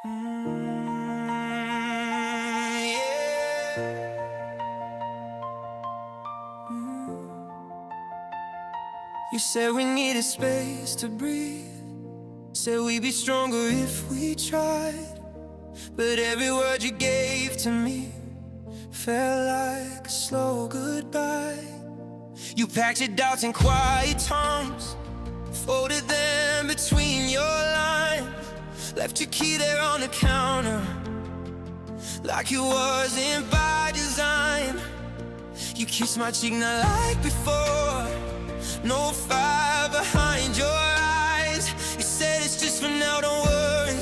You said we needed space to breathe. Said we'd be stronger if we tried. But every word you gave to me felt like a slow goodbye. You packed your doubts in quiet tones, folded them between your lines, left your key there on the counter, like it wasn't by design. You kissed my cheek not like before, no fire behind your eyes. You said it's just for now, don't worry,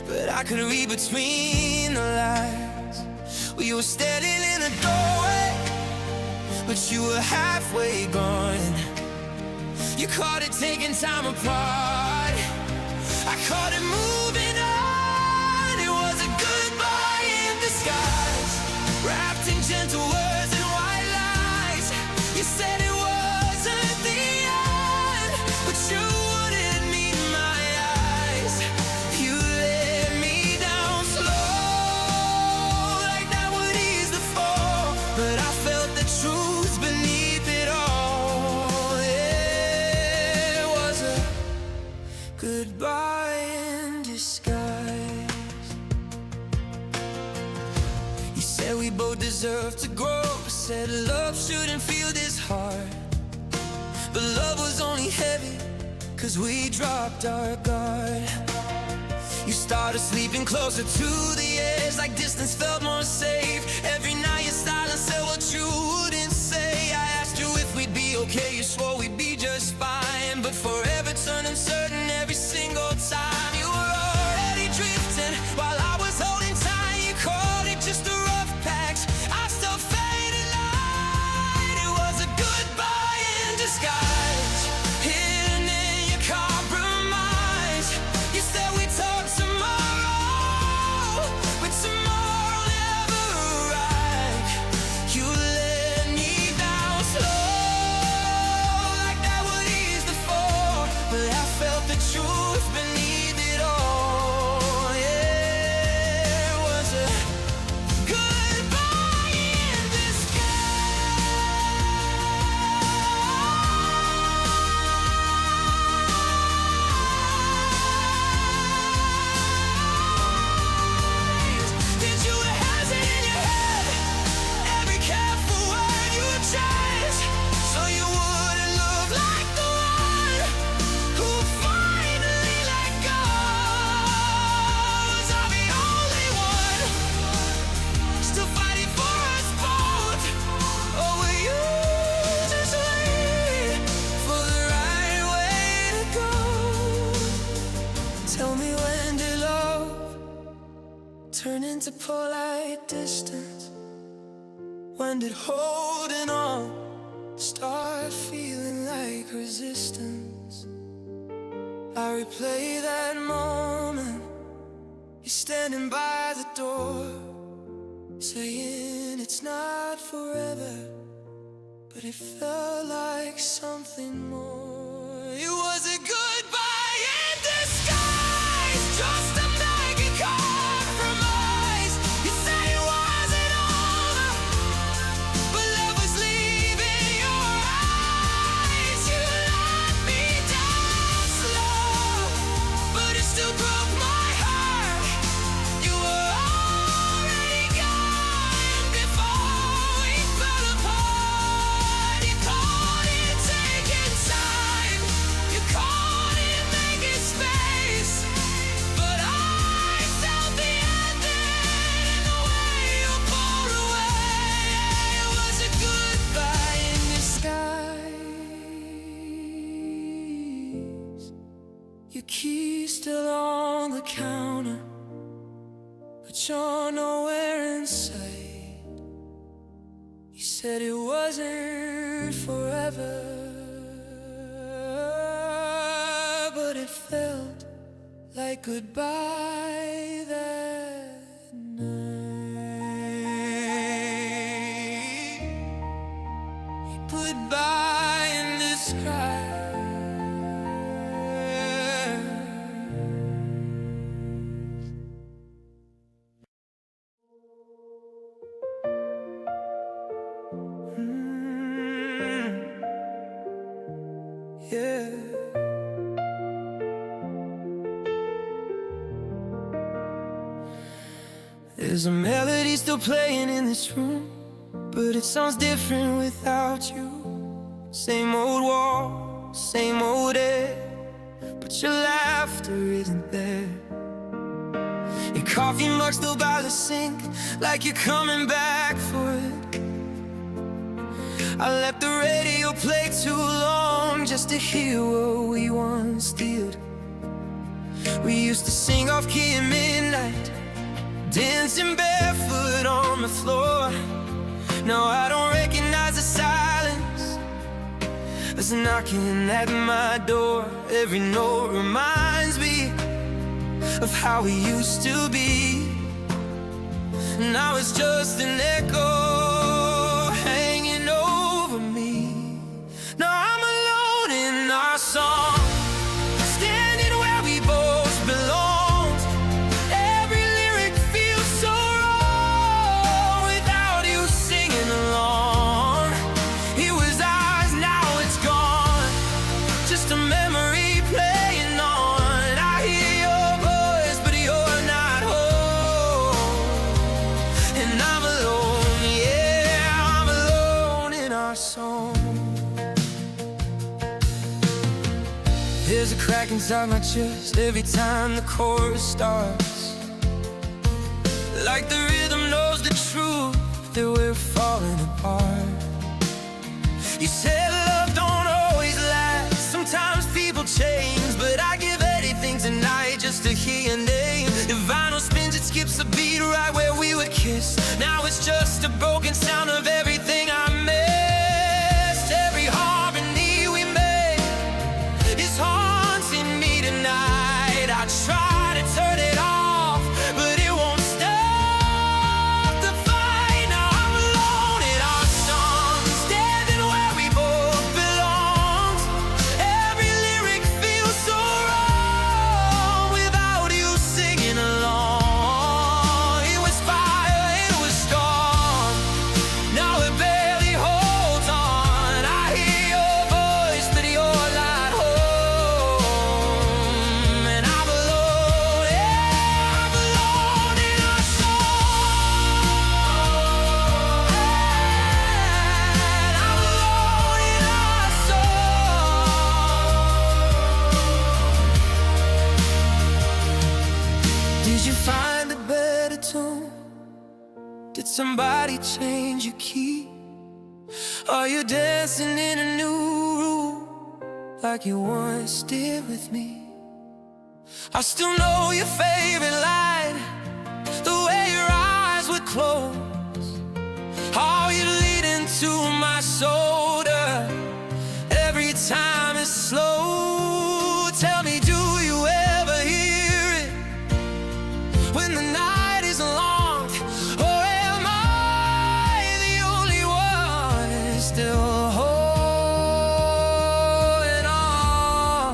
but I could read between the lines. We were standing in a doorway, but you were halfway gone. You caught it taking time apart, I caught it moving on. It was a goodbye in disguise, wrapped in gentle words and white lies. You said it wasn't the end, but you wouldn't meet my eyes. You let me down slow, like that would ease the fall, but I felt the truth beneath it all. It was a goodbye in disguise. You said we both deserve to grow, said love shouldn't feel this hard, but love was only heavy cause we dropped our guard. You started sleeping closer to the edge, like distance felt more safe. Every night your silence said what you wouldn't say. I asked you if we'd be okay, you swore we'd be just fine, but forever turned uncertain every single time. You were already drifting while I was holding tight. You called it just a rough patch, I still faded light. It was a goodbye in disguise, hidden in your compromise. You said we'd talk tomorrow, but tomorrow never arrived. You let me down slow, like that would ease the fall, but I felt the truth beneath it all. Yeah, it was a goodbye in disguise. Did you have it in your head, every careful word you chose, so you wouldn't look like the one who finally let go? Was I the only one still fighting for us both, or were you just waiting for the right way to go? Tell me, when did love turn into polite distance? When did holding on start feeling like resistance? I replay that moment, you're standing by the door, saying it's not forever, but it felt like something more. It was a goodbye in disguise, just a naked compromise. You said it wasn't over, but love was leaving your eyes. You let me down slow, but it still broke my heart. You were already gone before we fell apart. You called it taking time, you called it making space, but I felt the ending in the way you pulled away. It was a goodbye in disguise. Your key still on the counter, but you're nowhere in sight. You said it wasn't forever, but it felt like goodbye that night. Goodbye in disguise. yeah. There's a melody still playing in this room, but it sounds different without you. Same old wall, same old air, but your laughter isn't there. Your coffee mug still by the sink, like you're coming back for it. I let the radio play too long just to hear what we once did. We used to sing off key at midnight, dancing barefoot on the floor. Now I don't recognize the silence that's knocking at my door. Every note reminds me of how we used to be. Now it's just an echo hanging over me. Now I'm alone in our song, standing where we both belonged. Every lyric feels so wrong without you singing along. It was ours, now it's gone, just a memory playing on. I hear your voice, but you're not home. And I'm alone, yeah, I'm alone in our song. There's a crack inside my chest every time the chorus starts, like the rhythm knows the truth that we're falling apart. You said love don't always last, sometimes people change, but I give anything tonight just to hear your name. If vinyl spins, it skips a beat right where we would kiss. Now it's just a broken sound of everything I missed. Every harmony we made is haunting me tonight. I try to turn it off, but it won't stop the fight. Now I'm alone in our song, standing where we both belong. Every lyric feels so wrong without you singing along. It was fire, it was storm, now it barely holds on. I hear your voice, but you're not home. And I'm alone, yeah, I'm alone in our song. And I'm alone in our song. Did you find a better tune? Did somebody change your key? Are you dancing in a new room like you once did with me? I still know your favorite line, the way your eyes would close, how you lead into my shoulder every time it's slow. Tell me, do you ever hear it when the night is long? Or am I the only one still holding on?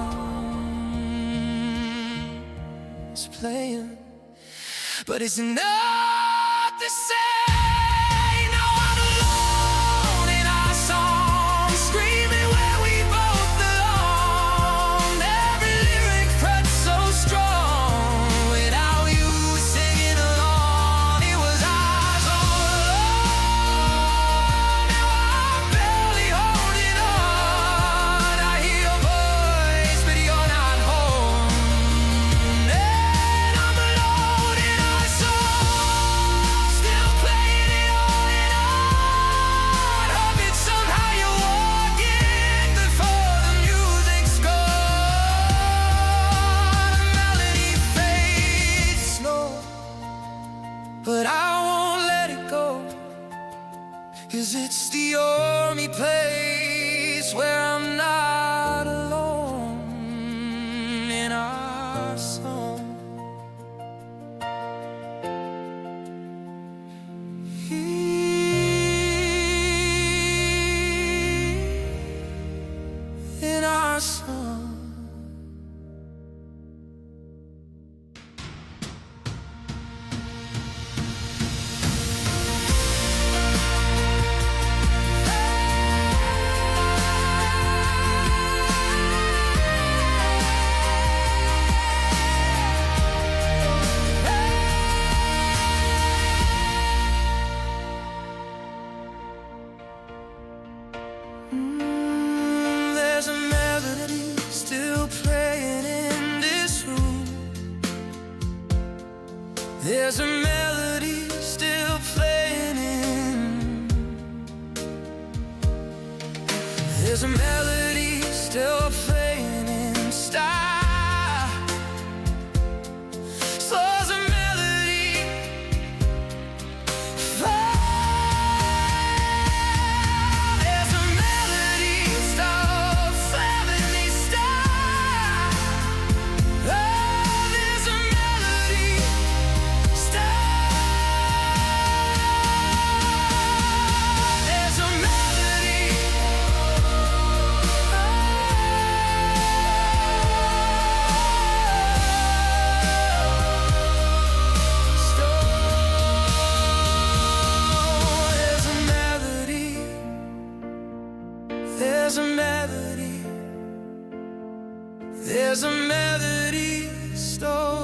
It's playing, but it's not the same. Now I'm alone in our song, screaming where we both belong. Every lyric cuts so strong without you singing along. It was ours all along. Now I'm barely holding on. I hear your voice, but you're not home. And I'm alone in our song, still playing it on and on, hoping somehow you'll walk in before the music's gone. The melody fades slow, but I won't let it go, 'cause it's the only place where I'm not alone in our song. In our song. There's a melody still playing in. There's a melody still playing in style. So there's a melody there's a melody still playing in style. Oh, there's a melody still. There's a melody. There's a melody. There's a melody stole.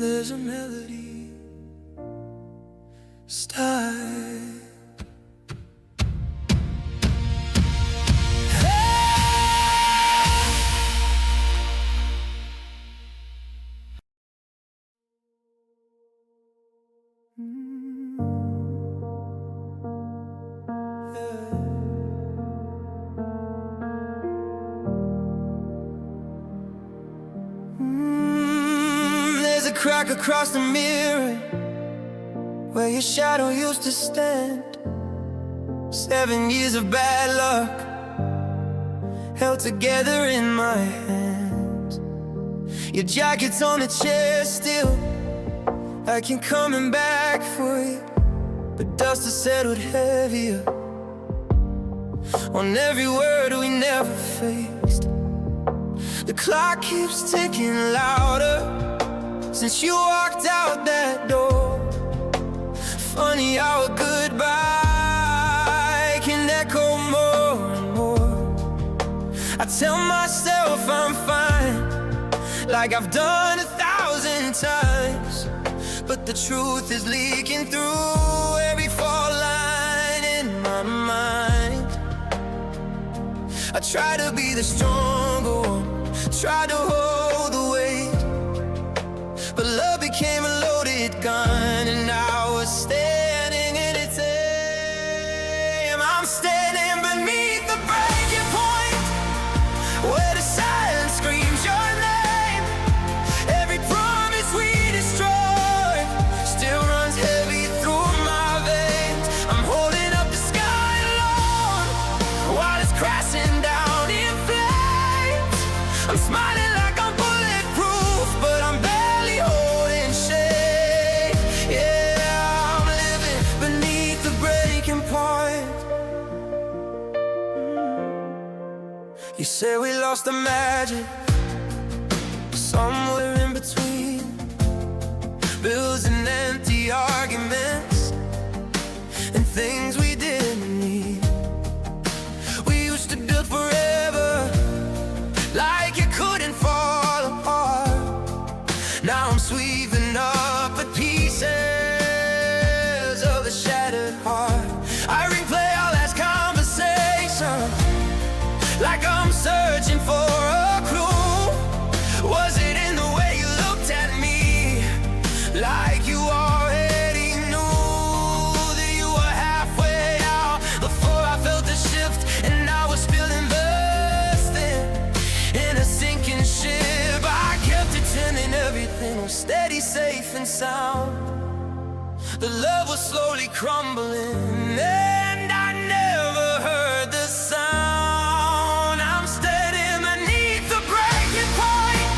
There's a melody style. There's a crack across the mirror where your shadow used to stand. 7 years of bad luck held together in my hands. Your jacket's on the chair still, like you're coming back for you. But dust has settled heavier on every word we never faced. The clock keeps ticking louder since you walked out that door. Funny how a goodbye can echo more and more. I tell myself I'm fine, like I've done 1,000 times, but the truth is leaking through every fault line in my mind. I try to be the stronger one, try to hold the weight, but love became a loaded gun, and I was standing in its aim. I'm standing beneath the breaking point, where the silence screams your name. Every promise we destroyed still runs heavy through my veins. I'm holding up the sky alone while it's crashing down in flames. I'm smiling like I'm bulletproof, but I'm barely holding shade. Yeah, I'm living beneath the breaking point. You say we lost the magic somewhere in between bills and empty arguments and things we didn't need. We used to build forever, like it couldn't fall apart. Now I'm sweeping up the pieces of a shattered heart. I replay our last conversation, like I'm searching for a clue. Was it in the way you looked at me, like you already knew that you were halfway out before I felt the shift, and I was still invested in a sinking ship. I kept pretending everything was steady, safe and sound. The love was slowly crumbling, and I never heard the sound. I'm standing beneath the breaking point,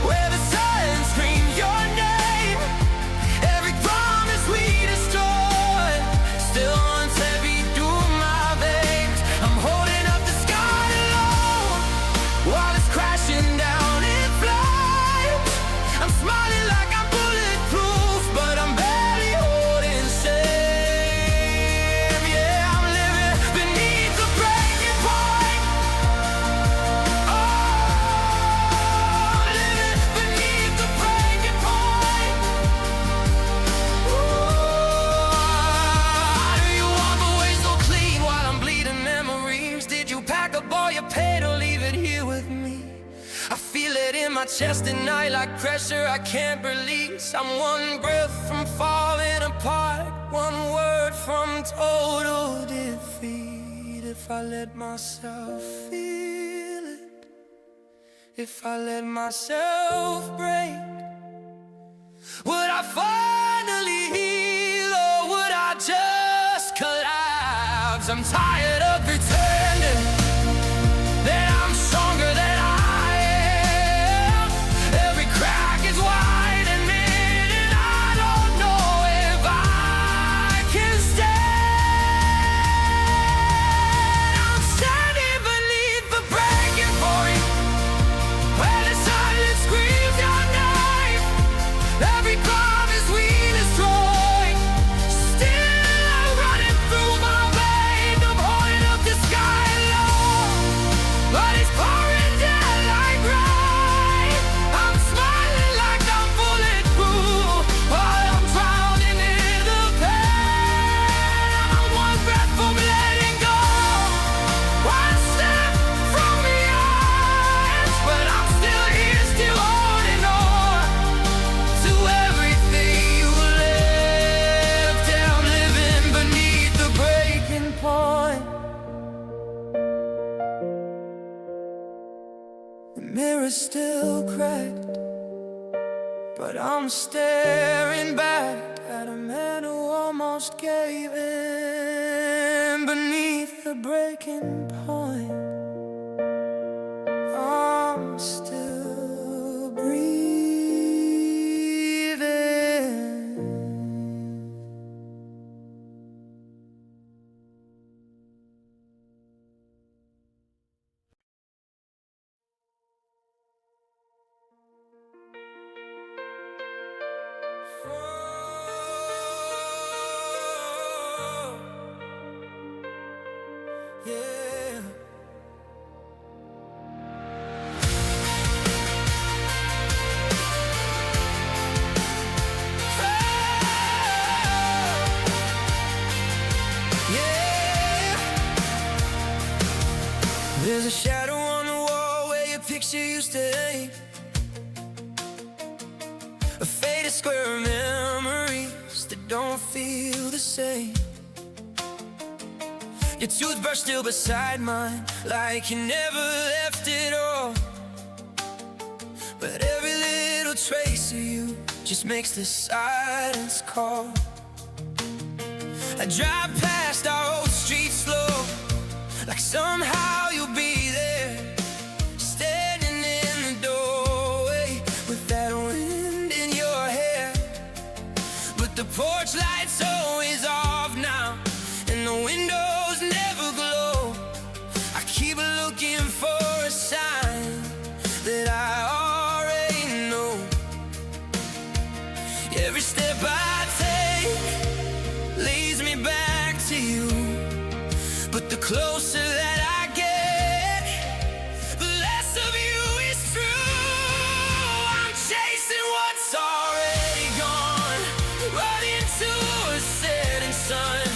where the silence screams your name. Every promise we destroyed still runs heavy through my veins. I'm holding up the sky alone while it's crashing down in flames. I'm smiling like I'm bulletproof, but I'm barely holding shade. chest at night like pressure I can't release. I'm one breath from falling apart, one word from total defeat. If I let myself feel it, if I let myself break, would I finally heal or would I just collapse? I'm tired of pretending that I'm stronger than I am. Every crack is widening and I don't know if I can stand. I'm standing beneath the breaking point, where the silence screams your name. Every promise we destroy, still I'm running through my veins. I'm holding up the sky low, but it's pouring down like rain. I'm smiling like I'm bulletproof, while I'm drowning in the pain. I'm one breath from letting go, one step from the edge, but I'm still here, still holding on to everything you left. Yeah, I'm living beneath the breaking point. The mirror's still cracked, but I'm staring back at a man who almost gave in. Beneath the breaking point, I'm still breathing. Yeah. Yeah. There's a shadow on the wall where your picture used to hang, a faded square of memories that don't feel the same. Your toothbrush still beside mine, like you never left it all. But every little trace of you just makes the silence call. I drive past our old street slow, like somehow you'll be there, standing in the doorway with that wind in your hair. But the porch light's always off now, and the windows never glow. I keep looking for a sign that I already know. Every step I take leads me back to you, but the closer that I get, the less of you is true. I'm chasing what's already gone, running to a setting sun,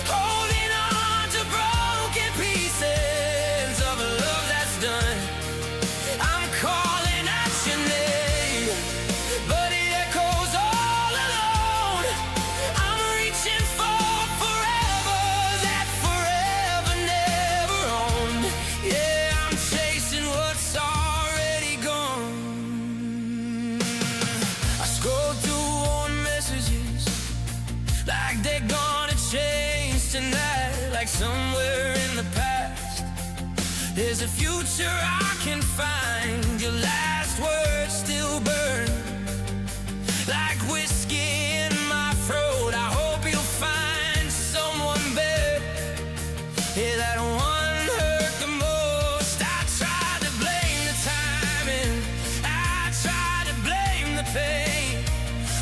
holding on to broken pieces of a love that's done. I'm calling out your name, but it echoes all alone. I'm reaching for forever, that forever never owned. Yeah, I'm chasing what's already gone. I scroll through old messages, like they're gonna change tonight. Like somewhere in the past, there's a future I can find. Your last words still burn like whiskey in my throat. I hope you'll find someone better. Yeah, that one hurt the most. I tried to blame the timing, I tried to blame the pain,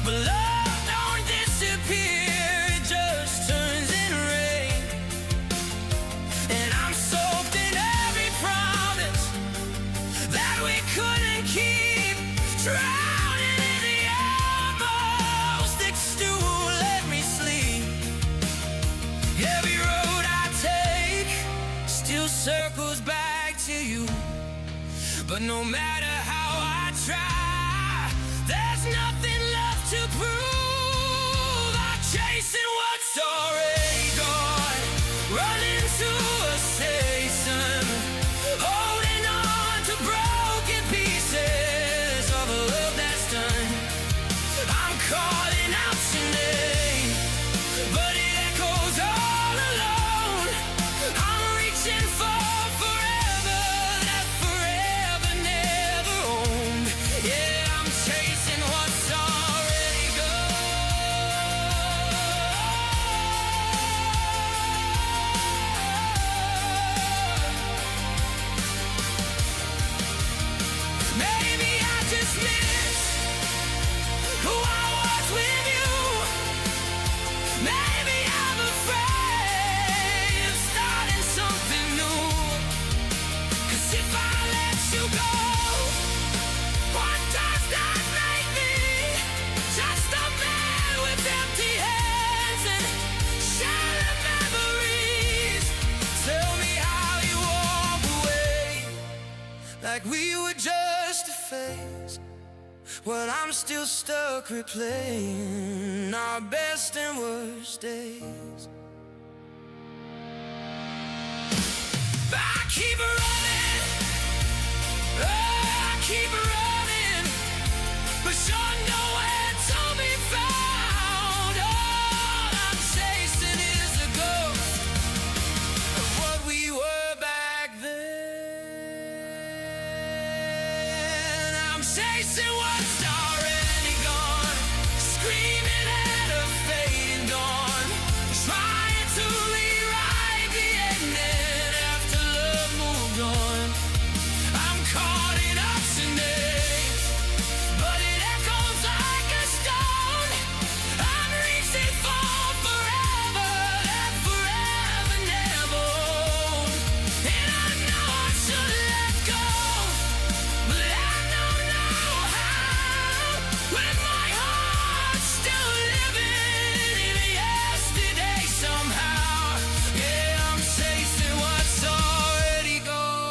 but love don't disappear, it just turns in rain. And I'm soaked in every promise that we couldn't keep, drowning in the almost extinct. Let me sleep. Every road I take still circles back to you, but no matter how I try. There's nothing left to prove. I'm chasing what's already gone, running to a station, holding on to broken pieces of a love that's done. I'm calling out your name, but it echoes all alone. I'm reaching for forever, that forever never owned. Yeah, I'm chasing what's already gone. Maybe I just miss who I was with you. Maybe I'm afraid of starting something new. 'Cause if I let you go, what does that make me? Just a man with empty hands and shattered memories. Tell me how you walk away like we were just a phase, while I'm still stuck replaying our best and worst days. I keep running, I keep running, but you're nowhere to be found. All I'm chasing is a ghost of what we were back then. I'm chasing what's already gone, screaming at a fading dawn, trying to rewrite the ending after love moved on. I'm calling up your name, but it echoes like a stone. I'm reaching for forever, that forever never owned. And I know I should let go, but I don't know how, when my heart's still living in yesterday somehow. Yeah, I'm chasing what's already gone.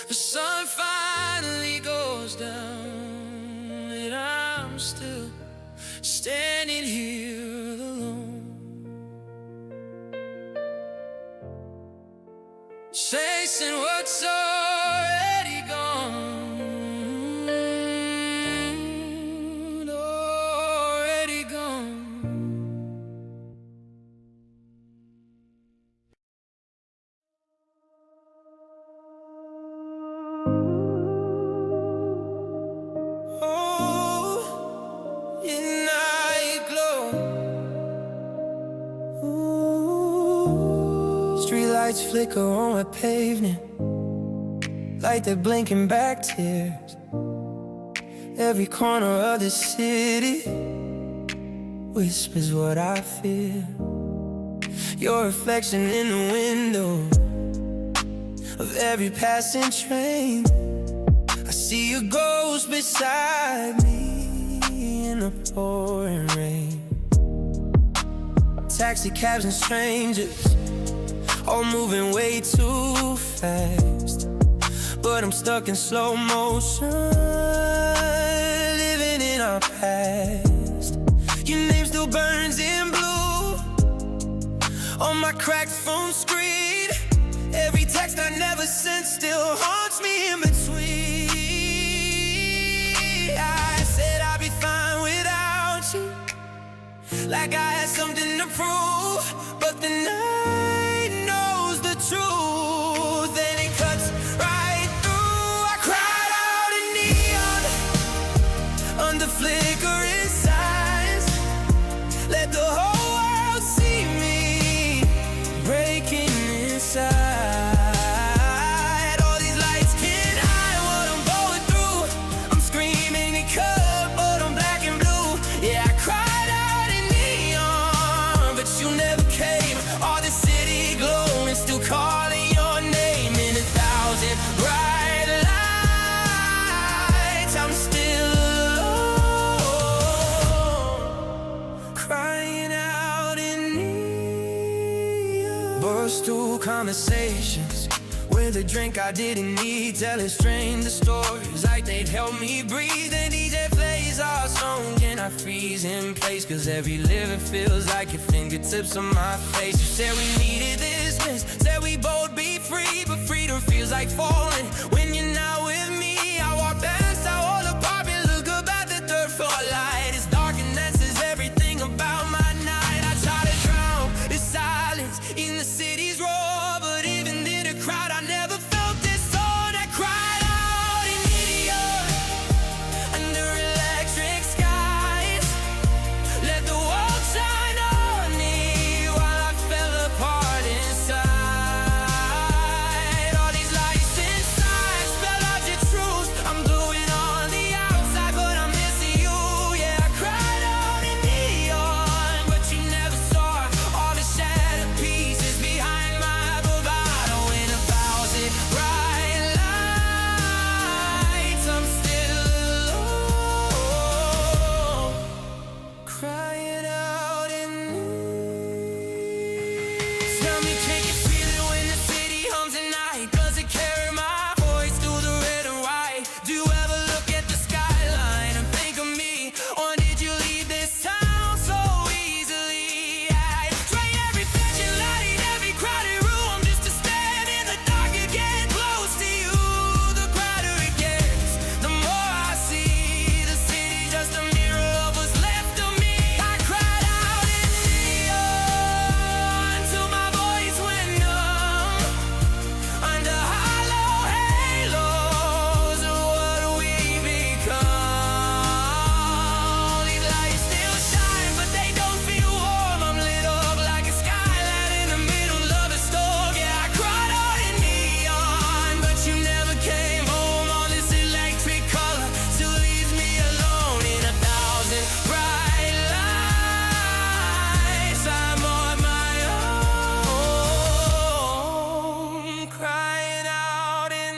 The sun finally goes down, and I'm still standing here alone, chasing what's already gone, already gone. Oh, your night glow. Ooh. Streetlights flicker on my pavement, like they're blinking back tears. Every corner of the city whispers what I feel. Your reflection in the window of every passing train. I see a ghost beside me in the pouring rain. Taxi cabs and strangers, all moving way too fast, but I'm stuck in slow motion, living in our past. Your name still burns in blue on my cracked phone screen. Every text I never sent still haunts me in between. I said I'd be fine without you, like I had something to prove, but the night knows the truth, and it cuts right through. I cried out in neon under flickering signs, let the whole world see me breaking inside. All these lights can't hide what I'm going through. I'm screaming in color, but I'm black and blue. Yeah, I cried out in neon, but you never came. All the city glowing, still calling your name in 1,000 bright lights. I'm still alone, crying out in neon. Burst through conversations with with a drink I didn't need. Tell it strain the stories like they'd help me breathe. And DJ plays our song and I freeze in place, cause every lyric feels like your fingertips on my face. You said we needed this, said we both be free, but freedom feels like falling when you're not with me. I walk past our old apartment, look up at the third floor light. It's dark and that says everything about my night. I try to drown the silence in the city's roar, but even in a crowd I never felt this soul that cried out in idiot under electric skies. Let the world shine on me while I fell apart inside. All these lights inside spell out your truth. I'm gluing on the outside, but I'm missing you. Yeah, I cried out in neon, but you never saw all the shattered pieces behind my bravado. In 1,000 bright lights, I'm still alone, crying out in need. Tell me, can you feel it when the city hums at night? Does it carry my voice through the red and white? Do you ever look at the skyline and think of me? Or did you leave this town so easily? I drain every flashing light, every crowded room, just to stand in the dark and get close to you. The brighter it gets, the more I see the city just a mirror of what's left of me. I cried out in neon till my voice went numb under hollow halos of what we become. These lights still shine, but they don't feel warm. I'm lit up like a skylight in the middle of a storm. Yeah, I cried out in neon, but you never came home. All this electric color still leaves me alone in 1,000 bright lights. I'm on my own, crying out in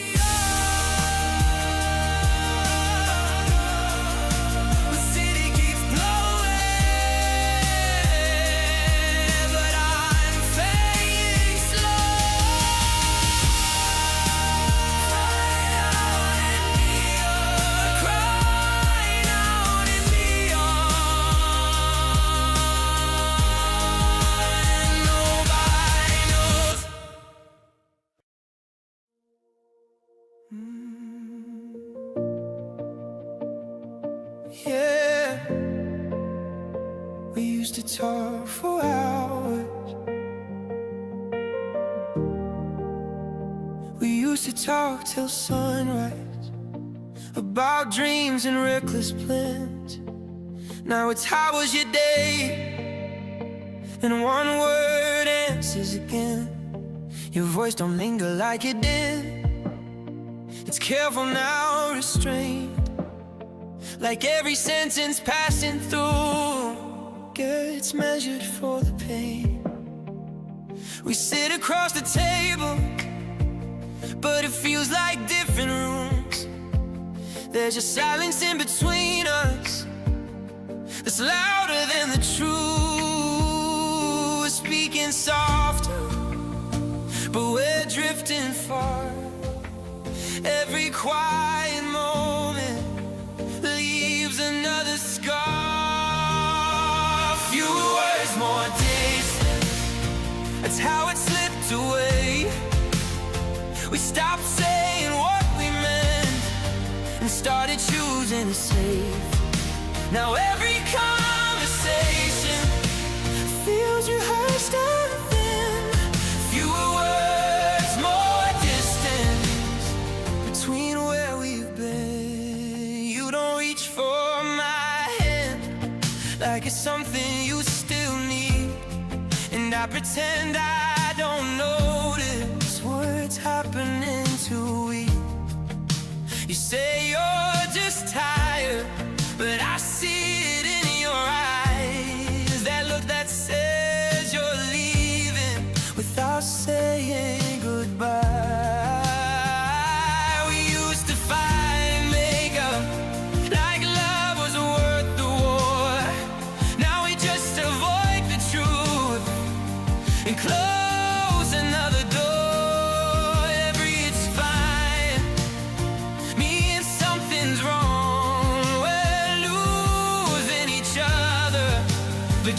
neon. The city keeps blowing, but I'm fading slow. Crying out in neon, crying out in neon, and nobody knows. Yeah, we used to talk for hours. We used to talk till sunrise about dreams and reckless plans. Now it's how was your day? And one word answers again. Your voice don't linger like it did. It's careful now, restrained, like every sentence passing through gets measured for the pain. We sit across the table, but it feels like different rooms. There's just silence in between us that's louder than the truth. We're speaking softer, but we're drifting far. Every quiet moment leaves another scar. Fewer words, more distance. That's how it slipped away. We stopped saying what we meant and started choosing to save. Now every conversation feels rehearsed and thin. Fewer words, more distance between where we've been. You don't reach for my hand like it's something you still need, and I pretend I don't notice what's happening to we. You say you're just tired, but I see it in your eyes. That look that says you're leaving without saying goodbye. We used to fight and make up like love was worth the war. Now we just avoid the truth and close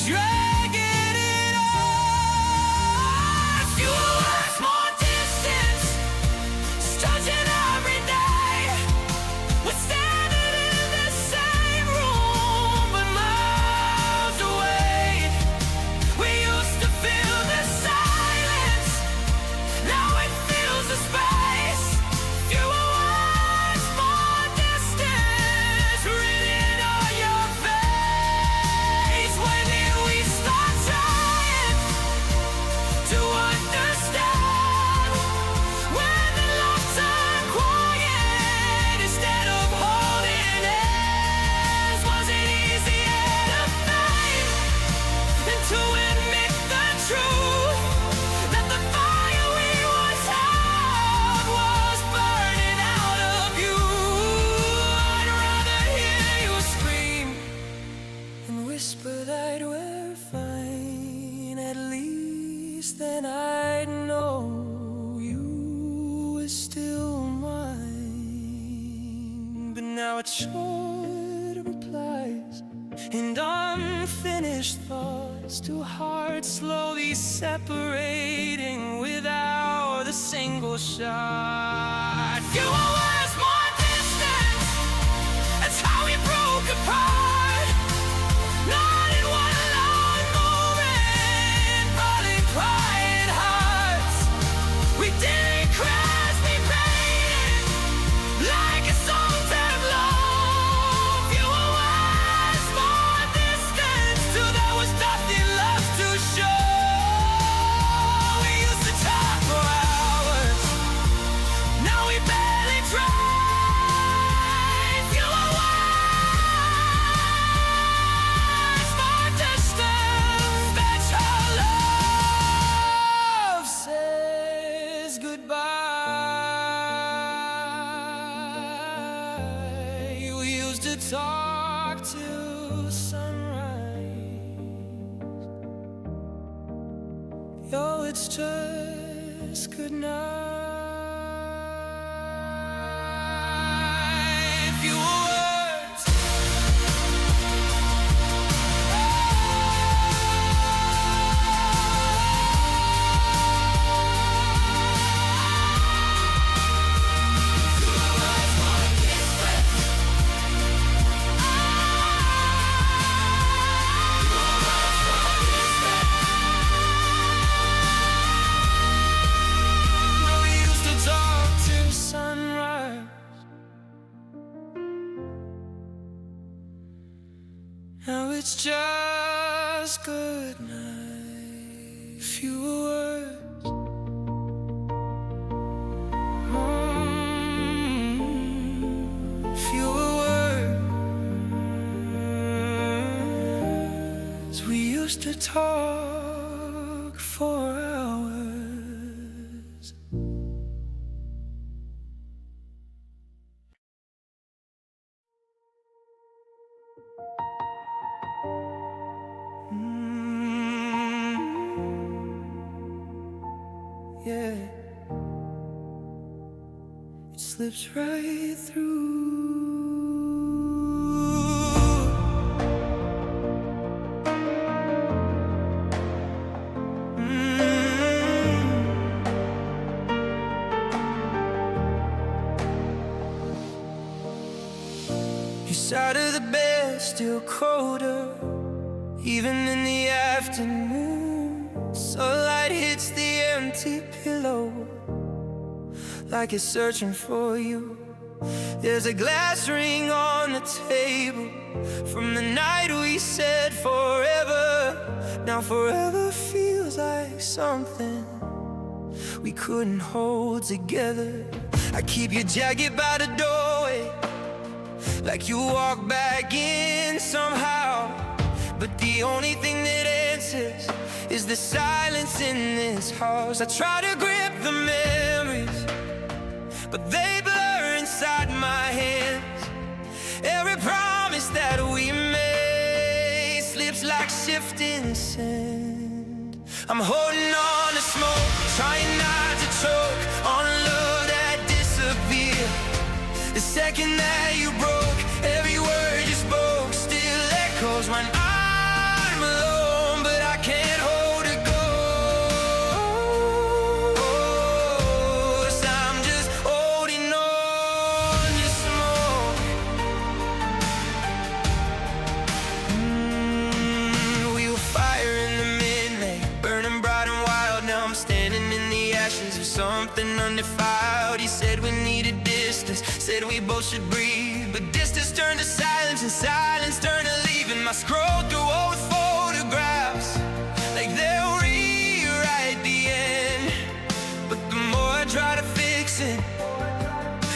dragging it on. Fewer words, more distance, stretching every day. We're standing in the same room, but miles away. We used to feel the silence, now it fills the space. Fewer words, more distance, written on your face. When did we start trying to understand? When the love turned quiet instead of holding hands. Was it easier to fade than to admit the truth? That the fire we once held was burning out of you. I'd rather hear you scream and whisper that we're fine. At least then I'd know you were still mine. But now it's short replies and unfinished thoughts, two hearts slowly separating without a single shot. Fewer words, more distance, that's how we broke apart. Not in one long moment, but in quiet hearts. We didn't crash, we painted like a song that low. Fewer words, more distance, till there was nothing left to show. We used to talk for hours, now we barely try. Fewer words, more distance, that's how love says goodbye. We used to talk till sunrise. Yo, it's just good night. Fewer words, we used to talk till sunrise. Now it's just good night. Fewer words, fewer words. We used to talk for hours. Yeah, it slips right through. Your side of the bed still colder, even in the afternoon. Sunlight hits the empty pillow like it's searching for you. There's a glass ring on the table from the night we said forever. Now forever feels like something we couldn't hold together. I keep your jacket by the doorway, like you walk back in somehow. But the only thing that answers is the silence in this house. I try to grip the memories, but they blur inside my hands. Every promise that we made slips like shifting sand. I'm holding on to smoke, trying not to choke on love that disappeared. The second that you broke, every word you spoke still echoes when I'm alone. something undefiled. He said we needed distance, said we both should breathe. But distance turned to silence, and silence turned to leaving. I scrolled through old photographs like they'll rewrite the end. But the more I try to fix it,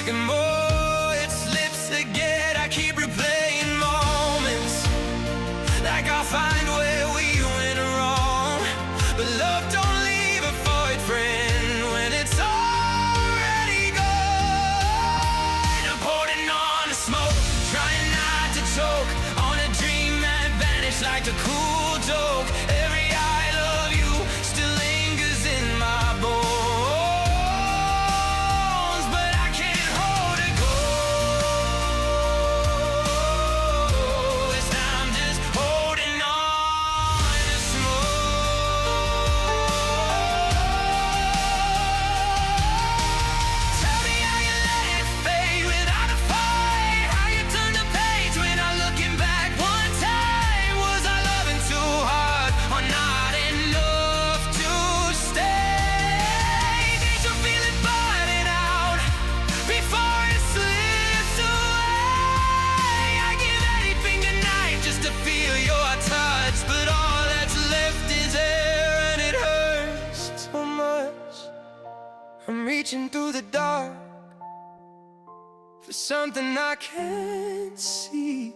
the more it slips again. I keep replaying moments like I'll find where we went wrong. But love don't leave a void, friend, when it's already gone. I'm holding on to smoke, trying not to choke on a dream that vanished like a cool joke. Every I love you still lingers in my bones, but I can't hold it ghost. I'm just holding on to smoke. Tell me how you let it fade without a fight, how you turn the page when I'm looking back one time. Was I loving too hard or not enough to stay? Did you feel it burning out before it slips away? I give anything tonight just to feel your touch, but all that's left is air, and it hurts so much. I'm reaching through the dark for something I can't see,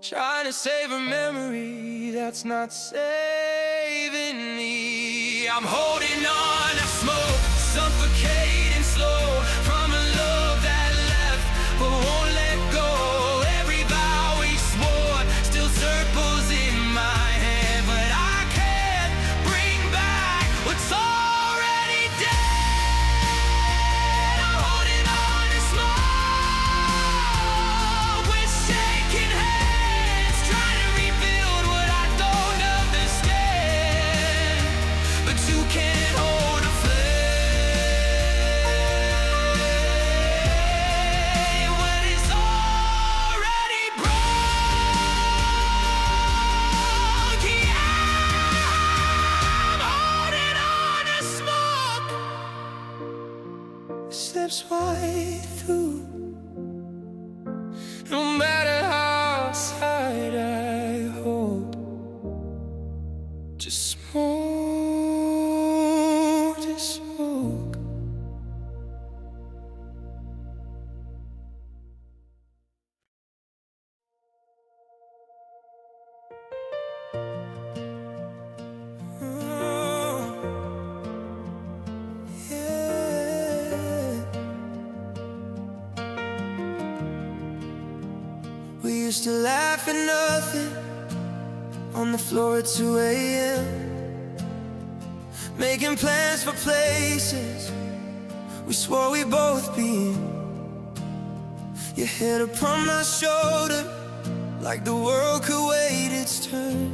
trying to save a memory that's not saving me. I'm holding on to smoke, suffocating slow from a love that left but won't let go. Every vow we swore still circles in my head, but I can't bring back what's already dead. I'm holding on to smoke with shaking hands, trying to rebuild what I don't understand. But you can't hold a flame when it's already broke. Yeah, I'm holding on to smoke. It slips right through, no matter how tight I hold. Just smoke, just smoke. Yeah. We used to laugh at nothing on the floor at 2 a.m., making plans for places we swore we'd both be in. Your head upon my shoulder, like the world could wait its turn.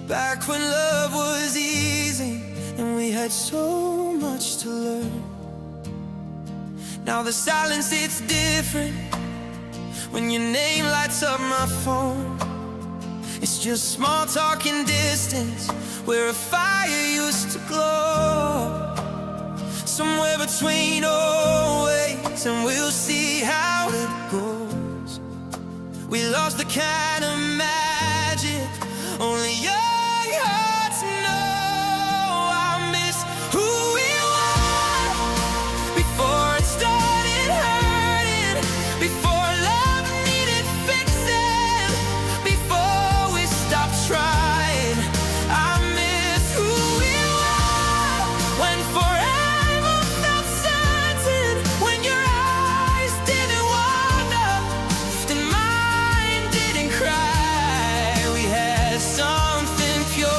Back when love was easy and we had so much to learn. Now the silence, it's different when your name lights up my phone. It's just small talk and distance where a fire used to glow. Somewhere between always, and we'll see how it goes. We lost the kind of magic only young hearts know. I miss who we were before it started hurting, before love needed fixing, before we stopped trying. I miss who we were when forever felt certain, when your eyes didn't wander and mine didn't cry. We had something pure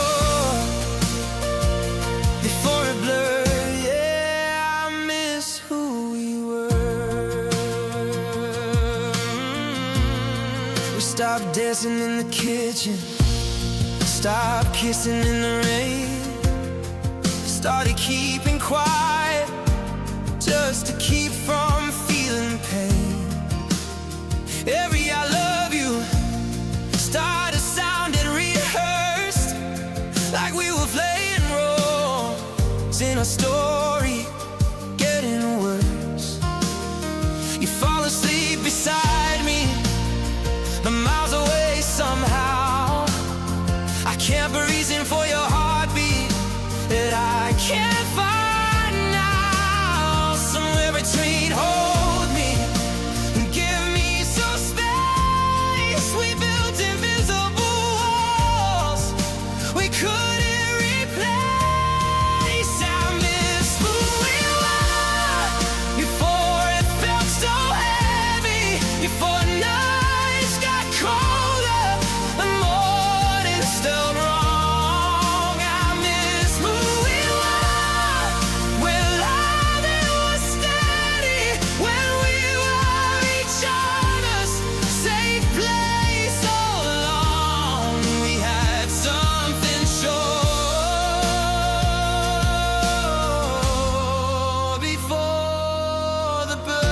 before it blurred. Yeah, I miss who we were. We stopped dancing in the kitchen, stopped kissing in the rain, started keeping quiet just to keep from feeling pain. Every I love you started sounding rehearsed, like we were playing roles in a story but miles away somehow. I can't be reason for your heartbeat that I can't find now. Somewhere between, hold me and give me some space. We built invisible walls we couldn't replace. I miss who we were before it felt so heavy, before nights got colder and mornings still wrong. I miss who we were when loving was steady, when we were each other's safe place all along. We had something sure before the burn.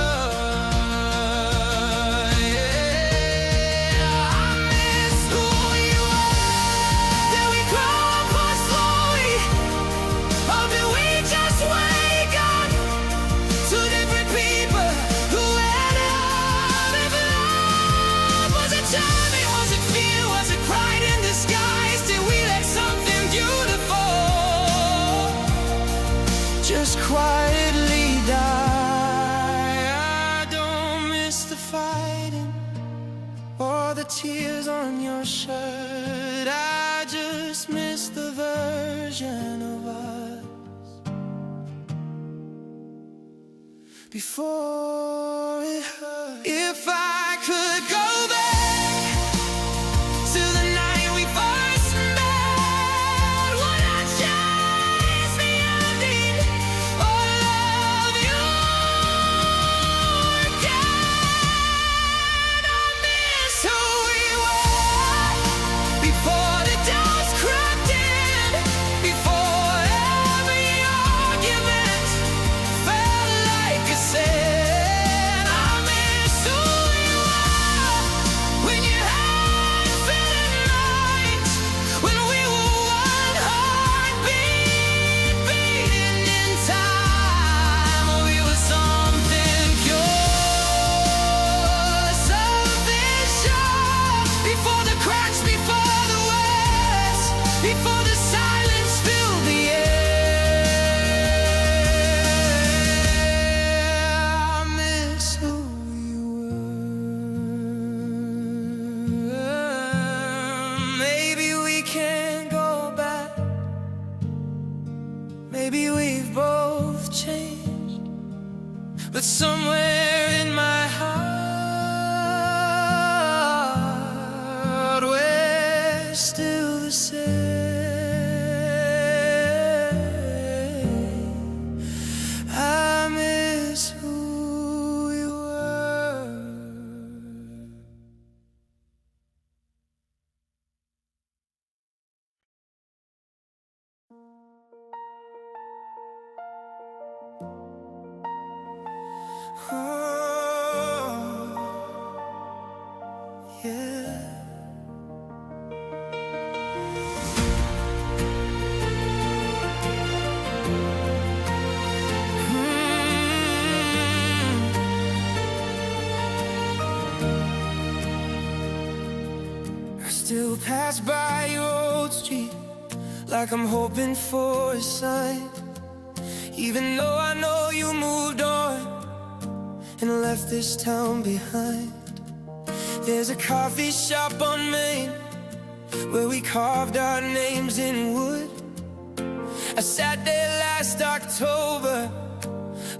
Yeah, I miss who you were. Did we grow apart slowly, or did we just wake up to different people who had love? If love was it timing, was it fear, was it pride in disguise? Did we let something beautiful just quietly die? I don't miss the fighting or the tears on your shirt. I just miss the version of us before it hurt. If I could go back to the night we first met, would I change the ending or love you again? I miss who we were before the doubts crept in, before every argument felt like a sin. I miss who you were when you had fitting minds, when we were one heartbeat beating in time. We were something pure, something sure, before the cracks, before the words, before the silence filled the air. I miss who you were. Maybe we can't go back. Maybe we've both changed, but somewhere in my heart we're still the same. I miss who we were. Oh, yeah. I still pass by your old street like I'm hoping for a sign, even though I know you moved on and left this town behind. There's a coffee shop on Main where we carved our names in wood. I sat there last October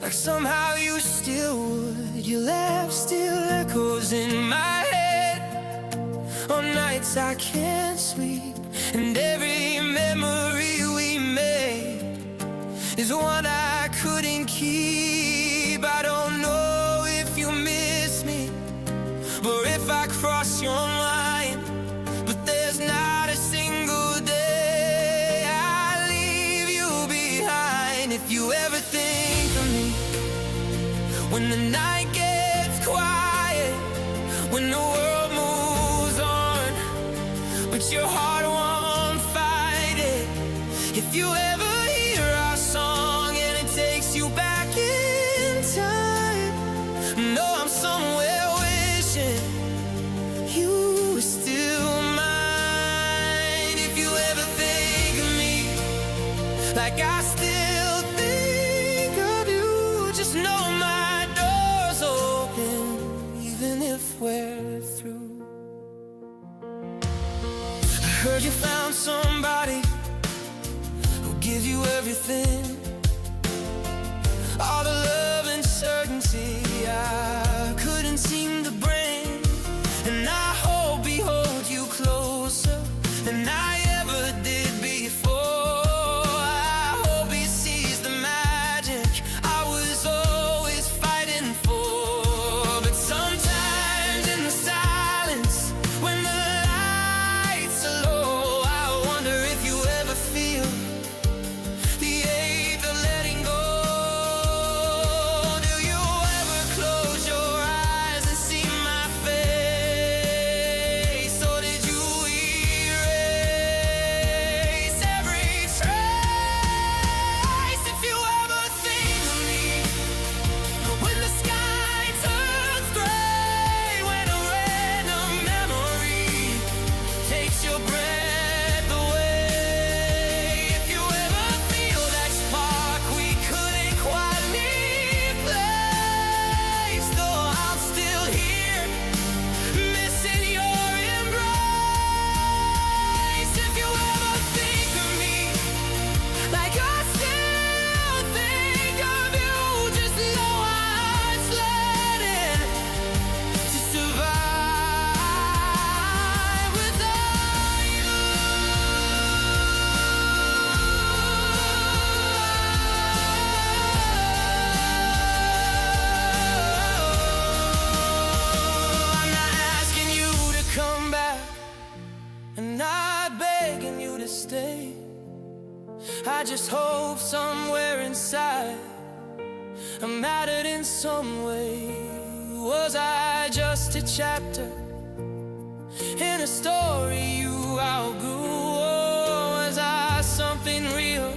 like somehow you still would. Your laugh still echoes in my head on nights I can't sleep, and every memory we made is one I couldn't keep. I don't know if you miss me or if I cross your line, but there's not a single day I leave you behind. If you ever think of me when the night gets quiet, when the world moves on, but your heart won't fight it. If you ever hear our song and it takes you back in time, know I'm somewhere wishing you like I still think of you. Just know my door's open, even if we're through. I heard you found somebody who'll give you everything, all the love and certainty I couldn't seem to bring. And I hope he holds you closer than I ever did before. I hope he sees the magic I was always fighting for. But sometimes in the silence, when the lights are low, I wonder if you ever feel the ache of letting go. Do you ever close your eyes and see my face? Or did you erase every trace? If you ever think of me when the sky turns gray, when a random memory takes your breath away, if you ever feel that spark we couldn't quite replace, though I'm still here, missing your embrace. If you ever think of me like I still think of you, just know I'm sledding to survive without you. I'm not asking you to come back, and not begging you to stay. I just hope somewhere inside I'm mattered in some way. Was I just a chapter in a story you outgrew? Or was I something real,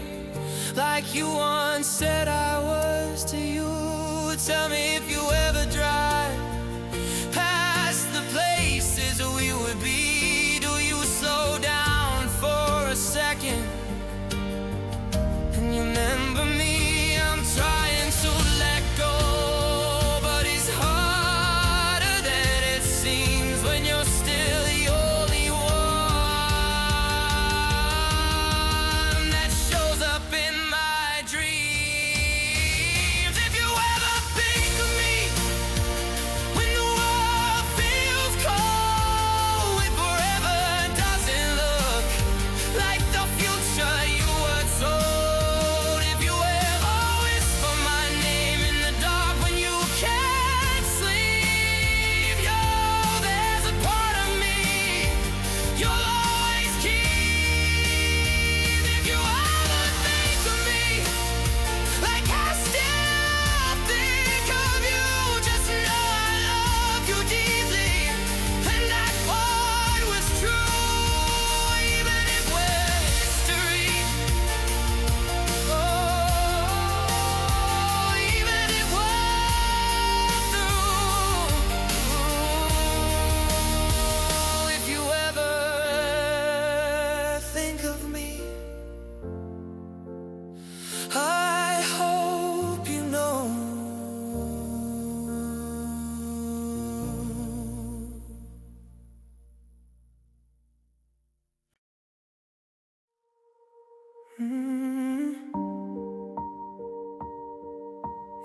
like you once said I was to you? Tell me if you ever drive past the places we would be, do you slow down for a second and you remember me? I'm trying to let go, but it's harder than it seems when you're still the only one that shows up in my dreams. If you ever think of me when the world feels cold, when forever doesn't look like the future you were told, if you ever whisper my name in the dark when you can't sleep, yo, there's a part of me you'll always keep. If you ever think of me like I still think of you, just know I love you deeply, and that part was true, even if we're history. Oh, even if we're through. If you ever think of me, I hope you know.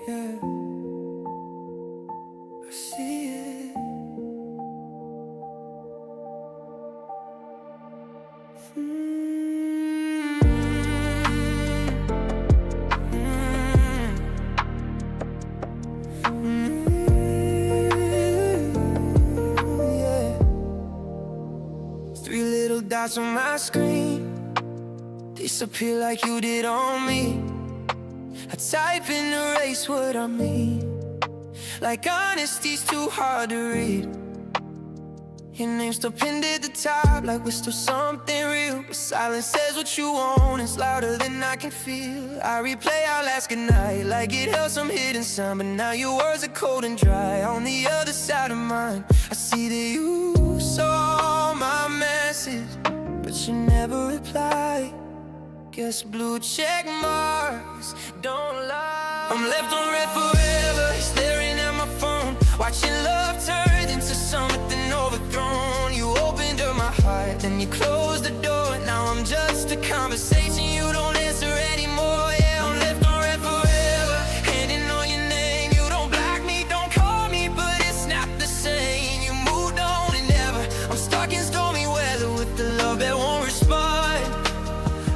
Yeah, I see it. Yeah. 3 little dots on my screen disappear like you did on me. I type and erase what I mean, like honesty's too hard to read. Your name's still pinned at the top, like we're still something real. But silence says what you want, it's louder than I can feel. I replay our last goodnight, like it held some hidden sign. But now your words are cold and dry on the other side of mine. I see that you saw my message, but you never replied. Guess blue check marks don't lie. I'm left on red forever, staring at my phone, watching love turn into something overthrown. You opened up my heart, then you closed the door. Now I'm just a conversation you don't answer anymore. Yeah, I'm left on red forever, handing on your name. You don't block me, don't call me, but it's not the same. You moved on and never. I'm stuck in stormy weather with the love that won't respond.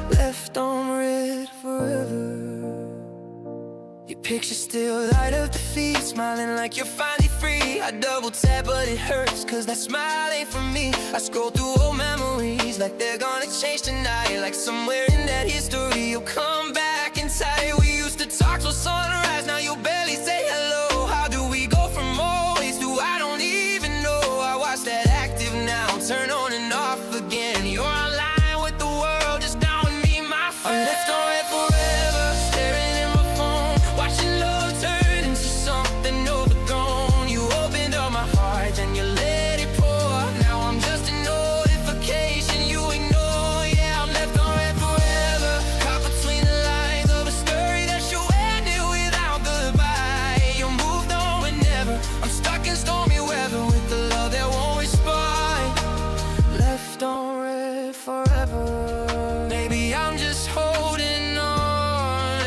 Left on red forever. Your picture still light up the feed, smiling like you're finally free. I double tap but it hurts, cause that smile ain't for me. I scroll through old memories like they're gonna change tonight. Like somewhere in that history you'll come back in tight. We used to talk till sunrise, now you barely say hello. How do we go from always to I don't even know? I watch that active now, turn on and off again. You're online with the world, just down with me, my friend. I'm left on red forever, staring at my phone, watching love turn into something overgrown. You opened up my heart, then you let it pour. Now I'm just a notification you ignore. Yeah, I'm left on red forever, caught between the lines of a story that you ended without goodbye. You moved on whenever. I'm stuck in stormy weather with the love that won't respond. Left on red forever. Maybe I'm just holding on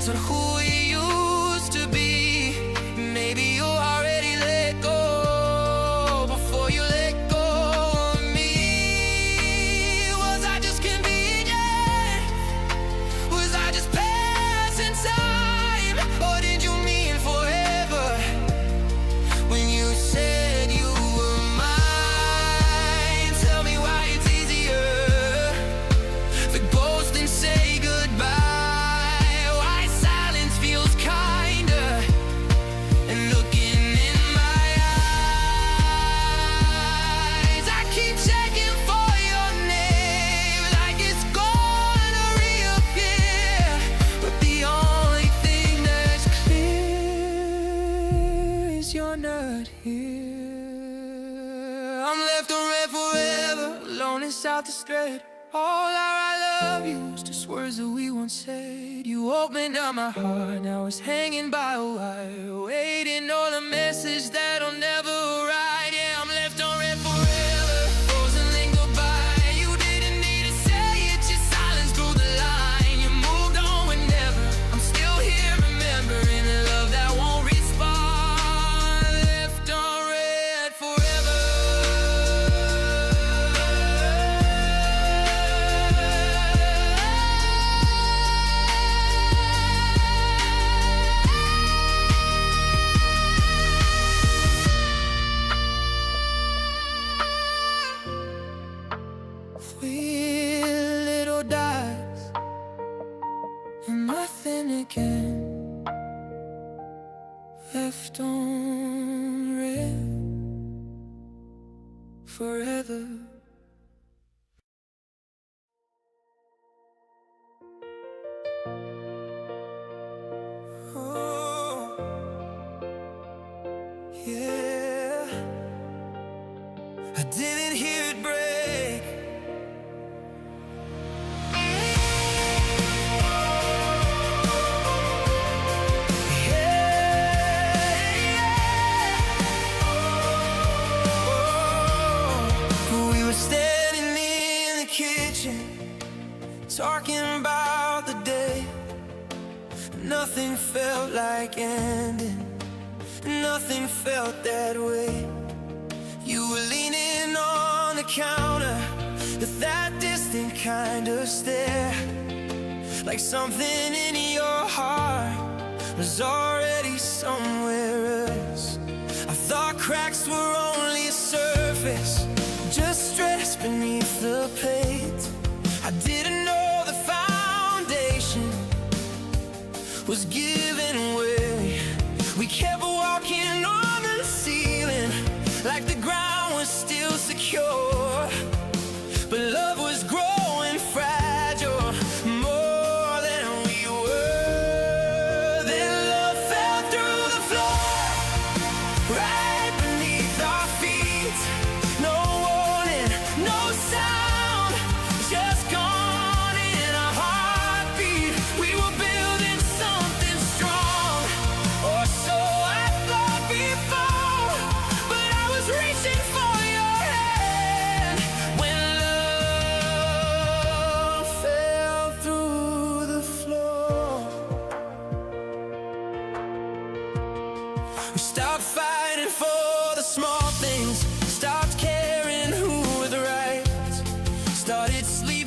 to who we used to be. Maybe you already let go before you let go of me. Was I just convenient? Was I just passing time? Or did you mean forever when you said you were mine? Tell me why it's easier to ghost and say goodbye. Why silence feels kinder. And looking in my eyes, I keep checking for your name, like it's gonna reappear. But the only thing that's clear is you're not here. I'm left on red forever, alone inside the thread. All our I love yous, just words that we once said. You opened up my heart, now it's hanging by a wire, waiting on a message that'll never arrive. Yeah, I'm left on red forever, frozen then goodbye. You didn't need to say it, just silence through the line. You moved on whenever. I'm still here remembering a love that won't respond. Left on red forever. We're little dots and nothing again. Left on red forever. Oh, yeah. I didn't hear it break. We were standing in the kitchen, talking about the day. Nothing felt like ending, nothing felt that way. You were leaning on the counter with that distant kind of stare, like something in your heart was already somewhere else. I thought cracks were only a surface, just stress beneath the plate. I didn't know the foundation was giving way. We kept walking on the ceiling like the ground was still secure. But love was growing fragile, more than we were. Then love fell through the floor, right beneath our feet. No warning, no sound, just gone in our hearts.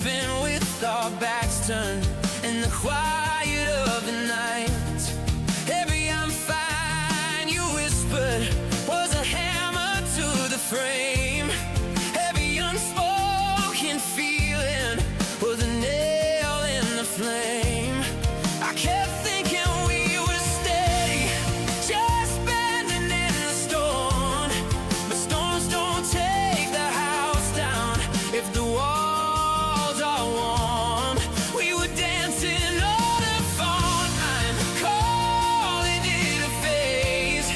sleeping with our backs turned in the quiet of the night. Every "I'm fine" you whispered was a hammer to the frame. Every unspoken feeling was a nail in the flame. I kept thinking we were steady, just bending in the storm. But storms don't take the house down if the walls are warm. We were dancing on a phone line, calling it a phase.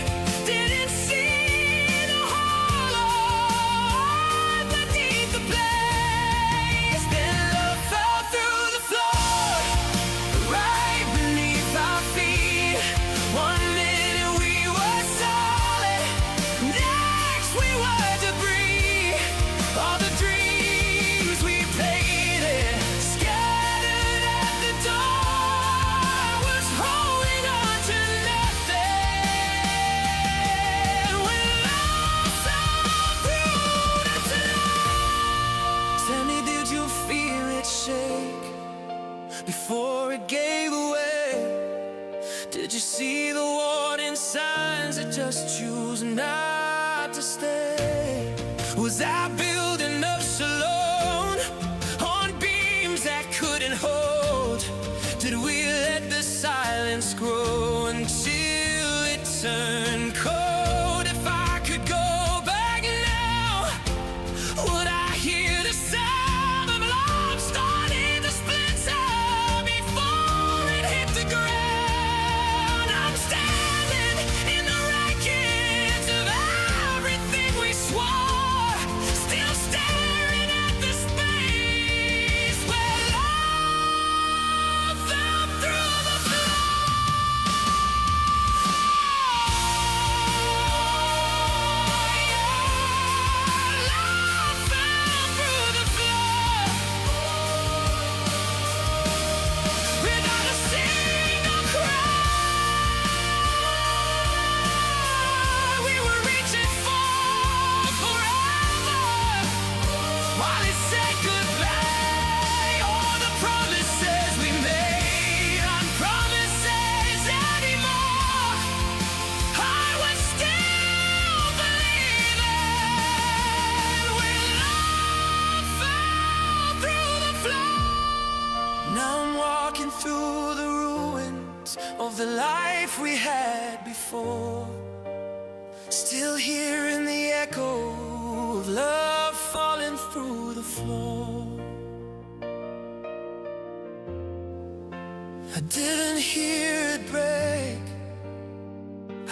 Didn't see the hollow underneath the blaze. Then love fell through the floor, right beneath our feet. One minute we were solid, next we were debris. All the dreams we painted, scattered at the door, was holding on to nothing. When love fell through the floor. Tell me, did you feel it shake before it gave away? Did you see the warning signs that just choose not to stay? Was I building up alone on beams that couldn't hold? Did we let the silence grow until it turned cold? If I could go back now, would I hear the sound of love starting to splinter before it hit the ground? I'm standing in the wreckage of everything we swore, still staring at the space where love fell through the floor. Love fell through the floor without a single cry. We were reaching for forever while it said goodbye. All the promises we made aren't promises anymore. I was still believing when love fell through the floor. Now I'm walking through the ruins of the life we had before, still hearing the echo of love falling through the floor. I didn't hear it break,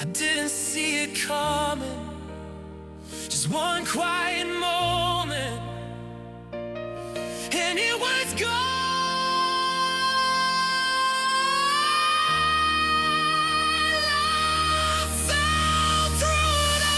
I didn't see it coming. Just one quiet moment, and it was gone. Love fell through the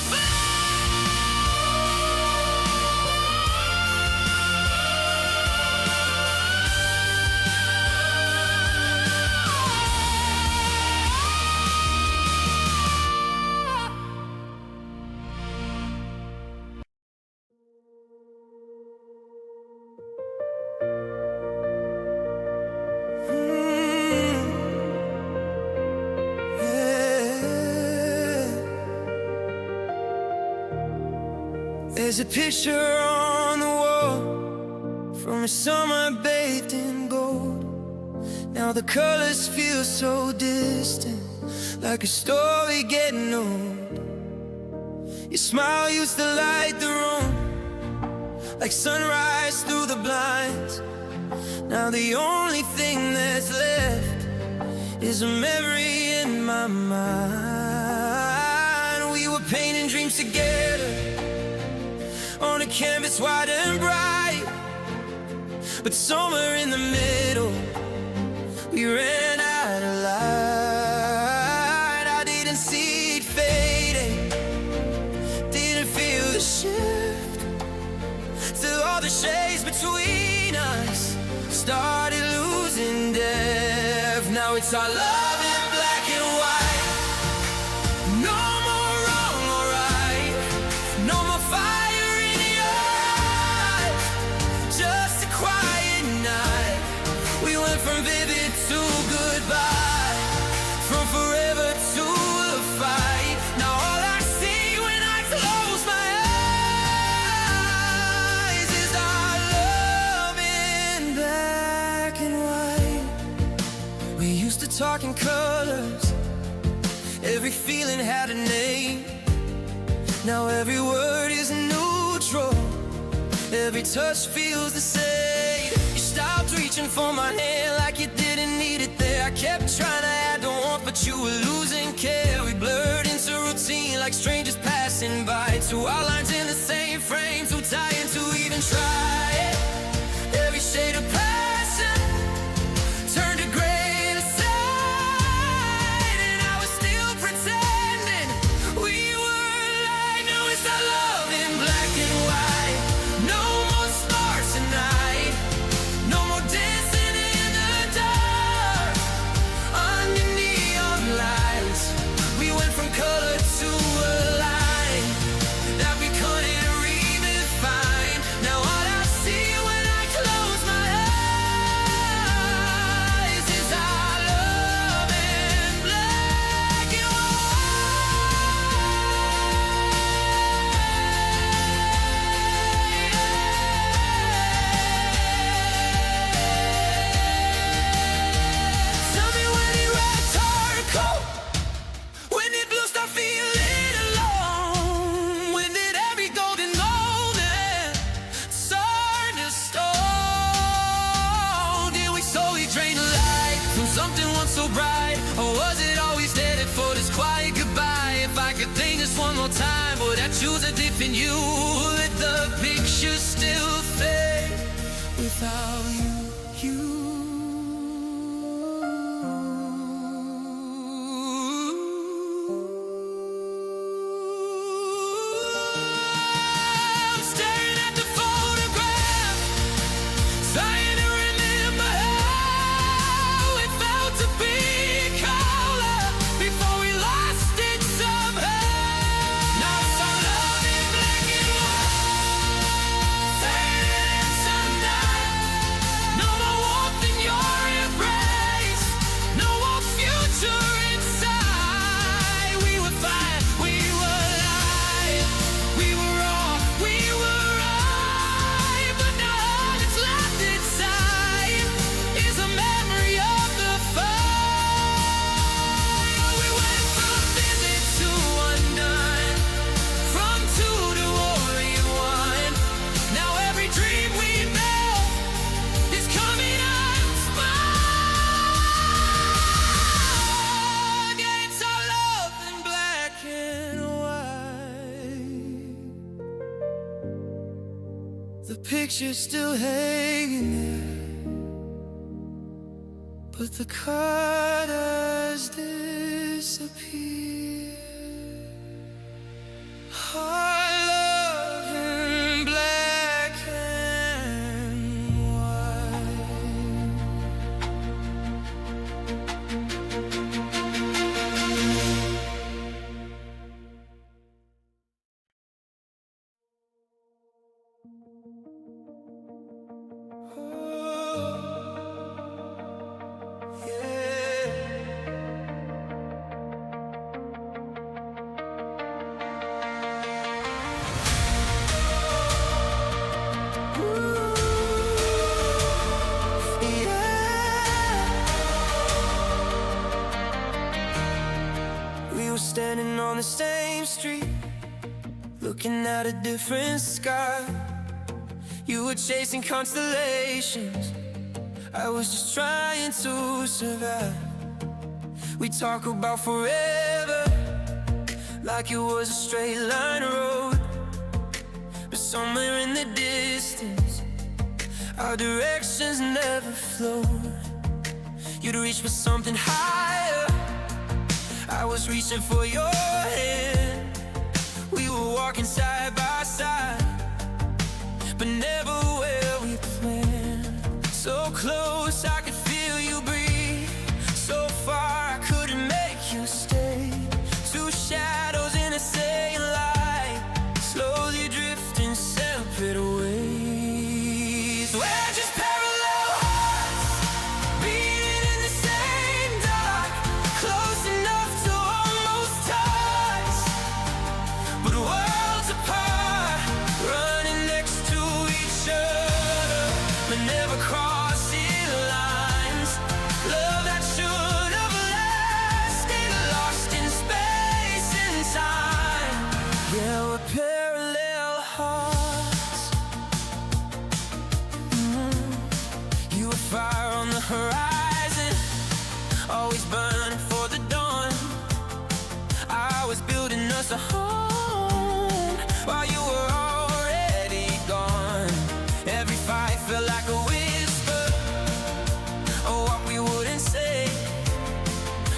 There's a picture on the wall from a summer bathed in gold. Now the colors feel so distant, like a story getting old. Your smile used to light the room, like sunrise through the blinds. Now the only thing that's left is a memory in my mind. We were painting dreams together on a canvas wide and bright, but somewhere in the middle we ran out of light. I didn't see it fading, didn't feel the shift, till all the shades between us started losing depth. Now it's our love in black and white. No more wrong or right, no more fire in the eyes, just a quiet talking colors. Every feeling had a name. Now every word is neutral. Every touch feels the same. You stopped reaching for my hand like you didn't need it there. I kept trying to add the warmth, but you were losing care. We blurred into routine like strangers passing by. Two outlines in the same frame, too tired to even try it. Every shade of passion turned to gray aside, and I was still pretending we were alive. No, it's not love in black and white. No more stars tonight. No more dancing in the dark under neon lights. We went from color to a line that we couldn't redefine. Now all I see when I close my eyes is our love in black and white. Tell me when he wrapped our coat. When did blue start feeling alone? When did every golden moment turn to stone? Did we slowly drain the light from something once so bright? Or was it always headed for this quiet goodbye? If I could think this one more time, would I choose a different you? Let the picture still fade without you. I'm staring at the photograph, trying to remember how it felt to be color before we lost it somehow. Now it's our love in black and white, faded into night. No more warmth in your embrace, no more future inside. We were fine, we were alive, we were wrong, we were right, but now all that's left inside is a memory of the fight. We went from vivid to undone, from two to only one. Now every dream we built is coming undone. It's our love in black and white. The picture's still hanging there, but the colors disappear. Our love in black and white. We were standing on the same street, looking at a different sky. You were chasing constellations, I was just trying to survive. We talk about forever like it was a straight line road, but somewhere in the distance our directions never flowed. You'd reach for something higher, I was reaching for your hand. We were walking side by side, but never where we planned. So close I could feel you breathe, so far I couldn't make you stay. Two shadows in the same light, slowly drifting separate ways. We're just parallel hearts, beating in the same dark, close enough to almost touch, but worlds apart, running next to each other. horizon, always burning for the dawn. I was building us a home while you were already gone. Every fight felt like a whisper of what we wouldn't say.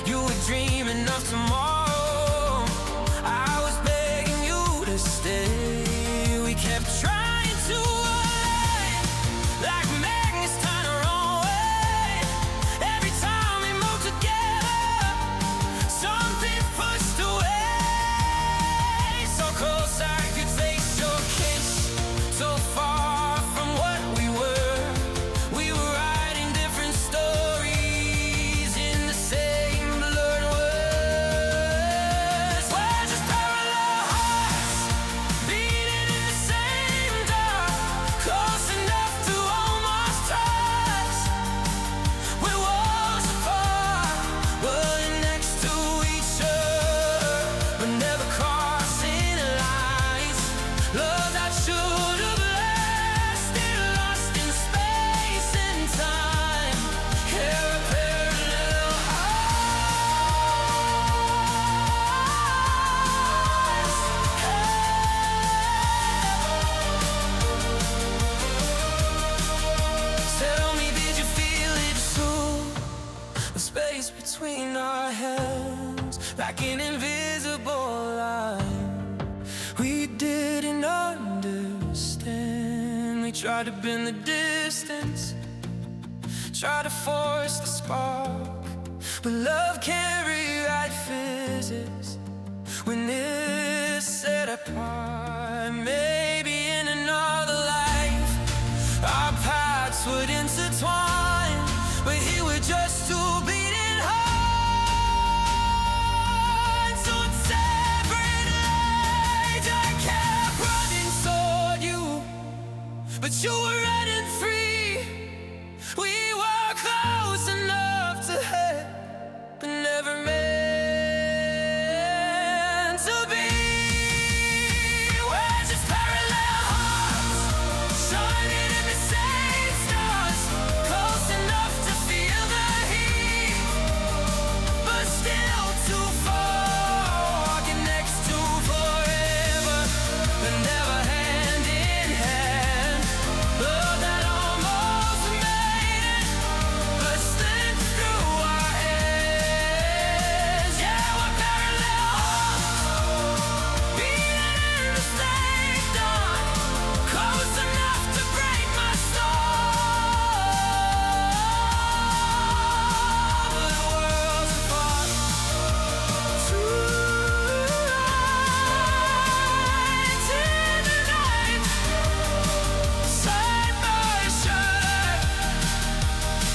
You were dreaming of tomorrow, I was begging you to stay. We kept trying to align, like magnets turn our own way. Every time we moved together, something pushed away. So close I could taste your kiss, so far from what we were. We were writing different stories in the same blurred words. We're just parallel hearts, beating in the same dark, close enough to almost touch. We're worlds apart, we're next to each other, but never crossing lines. Love that should have lasted, lost in space and time. Yeah, parallel hearts. Tell me, did you feel it too? The space between our hands, like an invisible line. We didn't understand. We tried to bend the distance, tried to force the spark, but love can't rewrite physics when it's set apart. Maybe in another life our paths would intertwine, but here we're just two beating hearts on separate lines. I kept running toward you, but you were running free. We were close enough to head, but never meant to be. We're just parallel hearts, shining in the same stars, close enough to feel the heat, but still too far, walking next to forever, but never hand in hand. Love that almost made it, but slipped through our hands. Yeah, we're parallel hearts, beating in the same dark, close enough to break my soul, but worlds apart. Two lines in the night, side by side,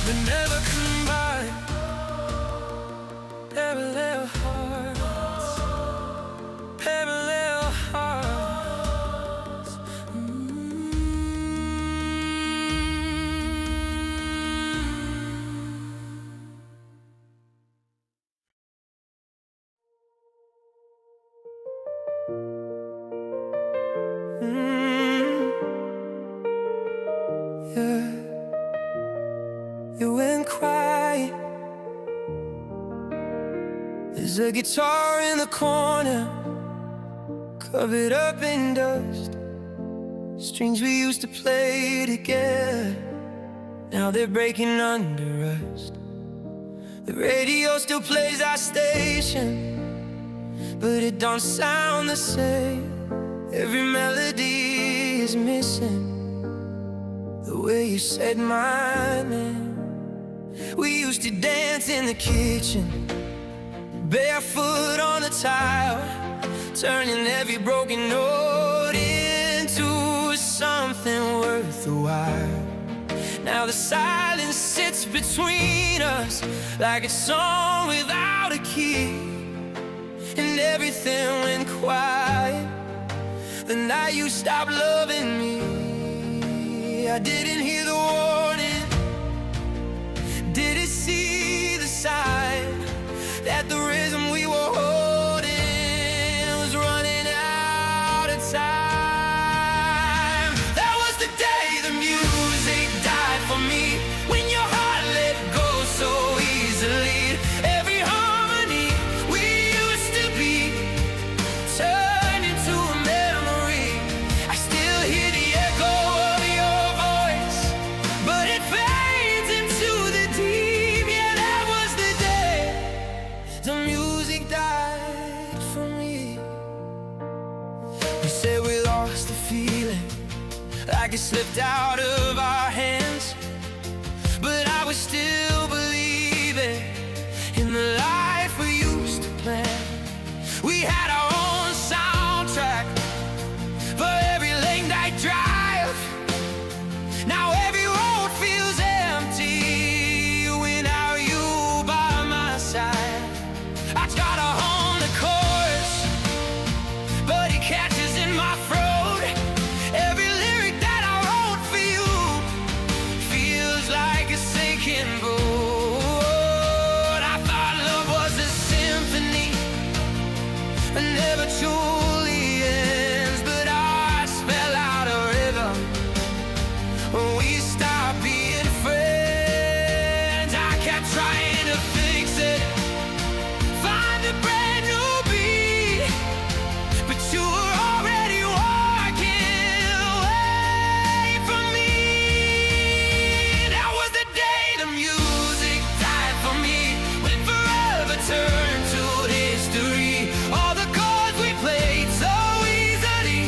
but never combined. Parallel hearts, parallel hearts. Yeah, you went quiet. There's a guitar in the corner, covered up in dust. Strings we used to play together, now they're breaking under rust. The radio still plays our station, but it don't sound the same. Every melody is missing the way you said my name. We used to dance in the kitchen, barefoot on the tile, turning every broken note into something worth a while. Now the silence sits between us like a song without a key, and everything went quiet the night you stopped loving me. I didn't hear the warning, didn't see the sign that the rhythm we were holding was running out of time. That was the day the music died for me, when your heart let it slipped out of our hands. But I was still believing in the life we used to plan. We had our own soundtrack for every late night drive. Now every road feels empty without you by my side. I try to hum the chorus, but it catches in my throat. Every lyric that I wrote for you feels like a sinking boat. I thought love was a symphony, but never truly ends. But ours fell out of rhythm when we stopped being friends. I kept trying to fix it, find a brand new beat, but you were already walking away from me. That was the day the music died for me, when forever turned to history. All the chords we played so easily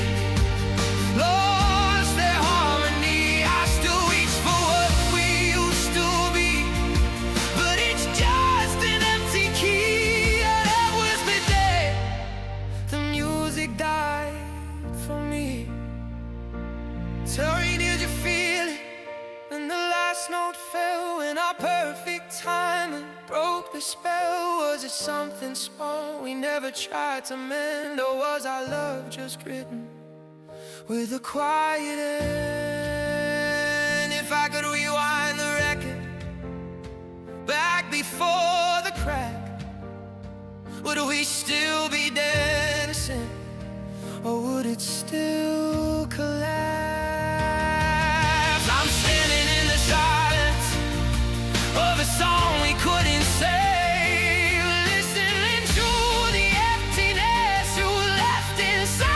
lost their harmony. I still reach for what we used to be, but it's just an empty key. And that was the day the music died for me. Tell me, did you feel it when the last note fell? When our perfect timing broke the spell? Was it something small we never tried to mend? Or was our love just written with a quiet end? If I could rewind the record back before the crack, would we still be dancing, or would it still collapse? I'm standing in the silence of a song we couldn't say, listening to the emptiness you left inside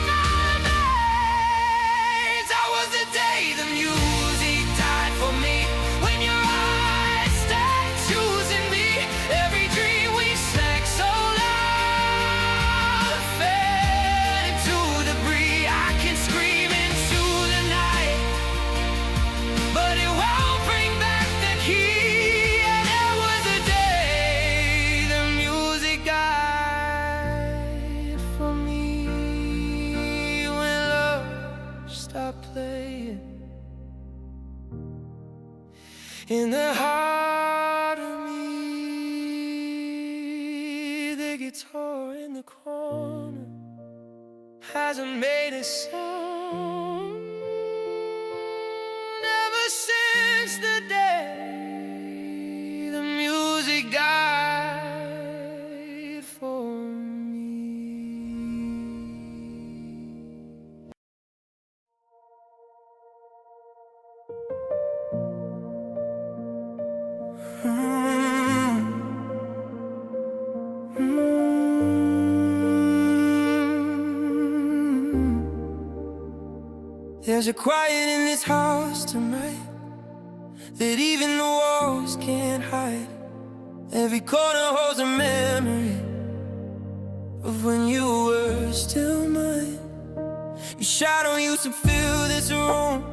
my veins. That was the day the music died for me, when your eyes started choosing me. Every dream we sang so loud fell into debris. I can scream into the night, but it won't bring back the key. And it was the day the music died for me, when love stopped playing in the heart of me. The guitar in the corner hasn't made a sound ever since the day the music died for me. There's a quiet in this house tonight that even the walls can't hide. Every corner holds a memory of when you were still mine. Your shadow used to fill this room,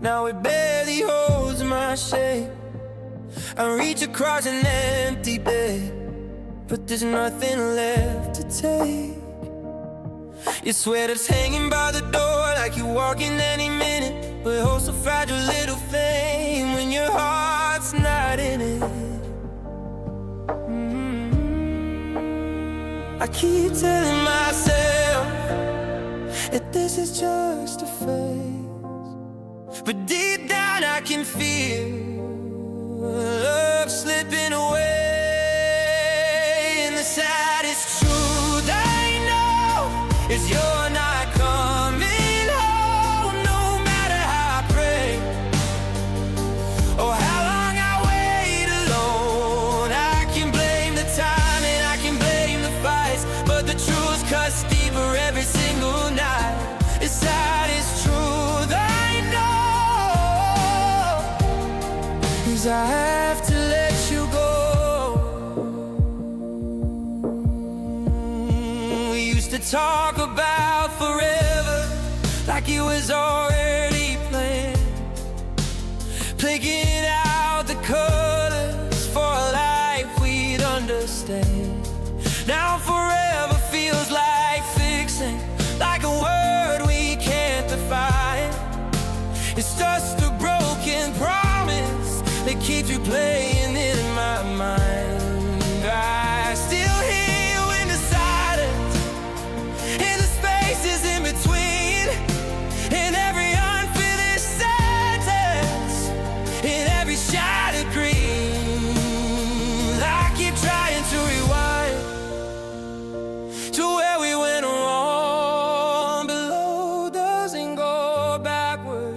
now it barely holds my shape. I reach across an empty bed, but there's nothing left to take. Your sweater's hanging by the door like you're walking any minute, but oh, so fragile little flame when your heart's not in it. I keep telling myself that this is just a phase, but deep down I can feel love slipping away. And the saddest truth I know is you're not coming home, no matter how I pray or how long I wait alone. I can blame the time and I can blame the fights, but the truth cuts deeper every single night. The saddest truth I know is I have to let you go. We used to talk about forever, was already planned, picking out the colors for a life we'd understand. Now forever feels like fixing, like a word we can't define. It's just a broken promise that keeps replaying in my mind. I still hear you in the silence, in the spaces in between, in every unfinished sentence, in every shattered dream. I keep trying to rewind to where we went wrong. Below doesn't go backward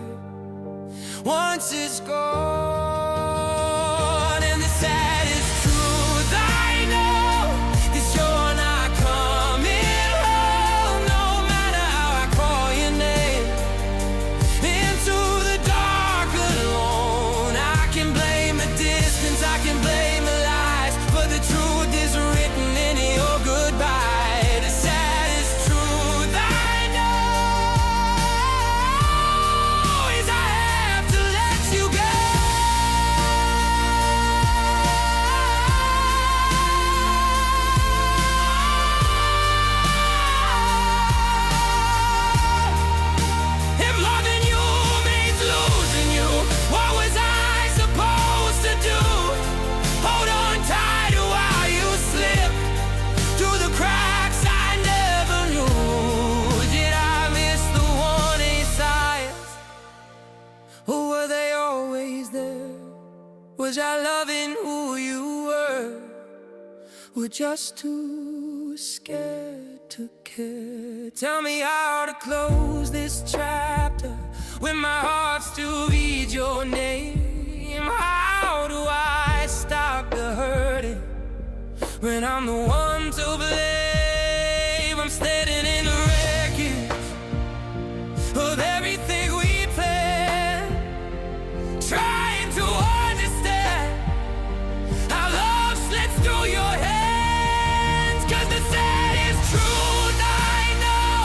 once it's gone. And the saddest truth I know is you're not coming home, no matter how I call your name. Into the dark alone, I can blame the distance, I can blame the lies, but the truth is written in your goodbye. The saddest truth I know is I have to let you go. If loving you means losing you, what was I supposed to do? Hold on tight to while you slip through the cracks I never knew. Did I miss the warning signs, or were they always there? Was I loving who you were, or just too scared to care? Tell me how to close this chapter when my heart still reads your name. How do I stop the hurting when I'm the one to blame? I'm standing in the wreckage of everything we planned, trying to understand how love slips through your hands. 'Cause the saddest truth I know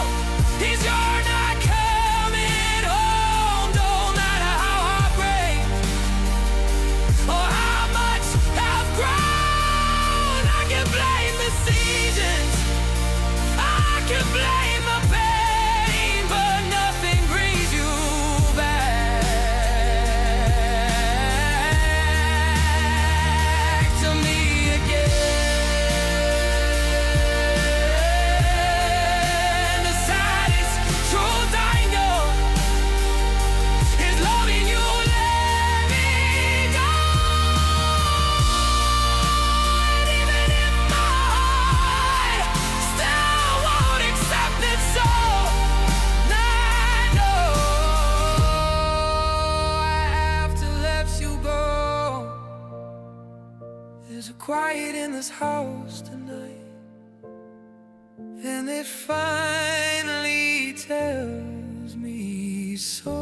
is you're not coming home, no matter how I break or how much I've grown. I can blame the seasons, I can blame the pain, but nothing brings you back to me again. The saddest truth I know is loving you let me go. And even if my heart still won't accept it, so I know I have to let you go. There's a quiet in this house tonight, and it finally tells me so.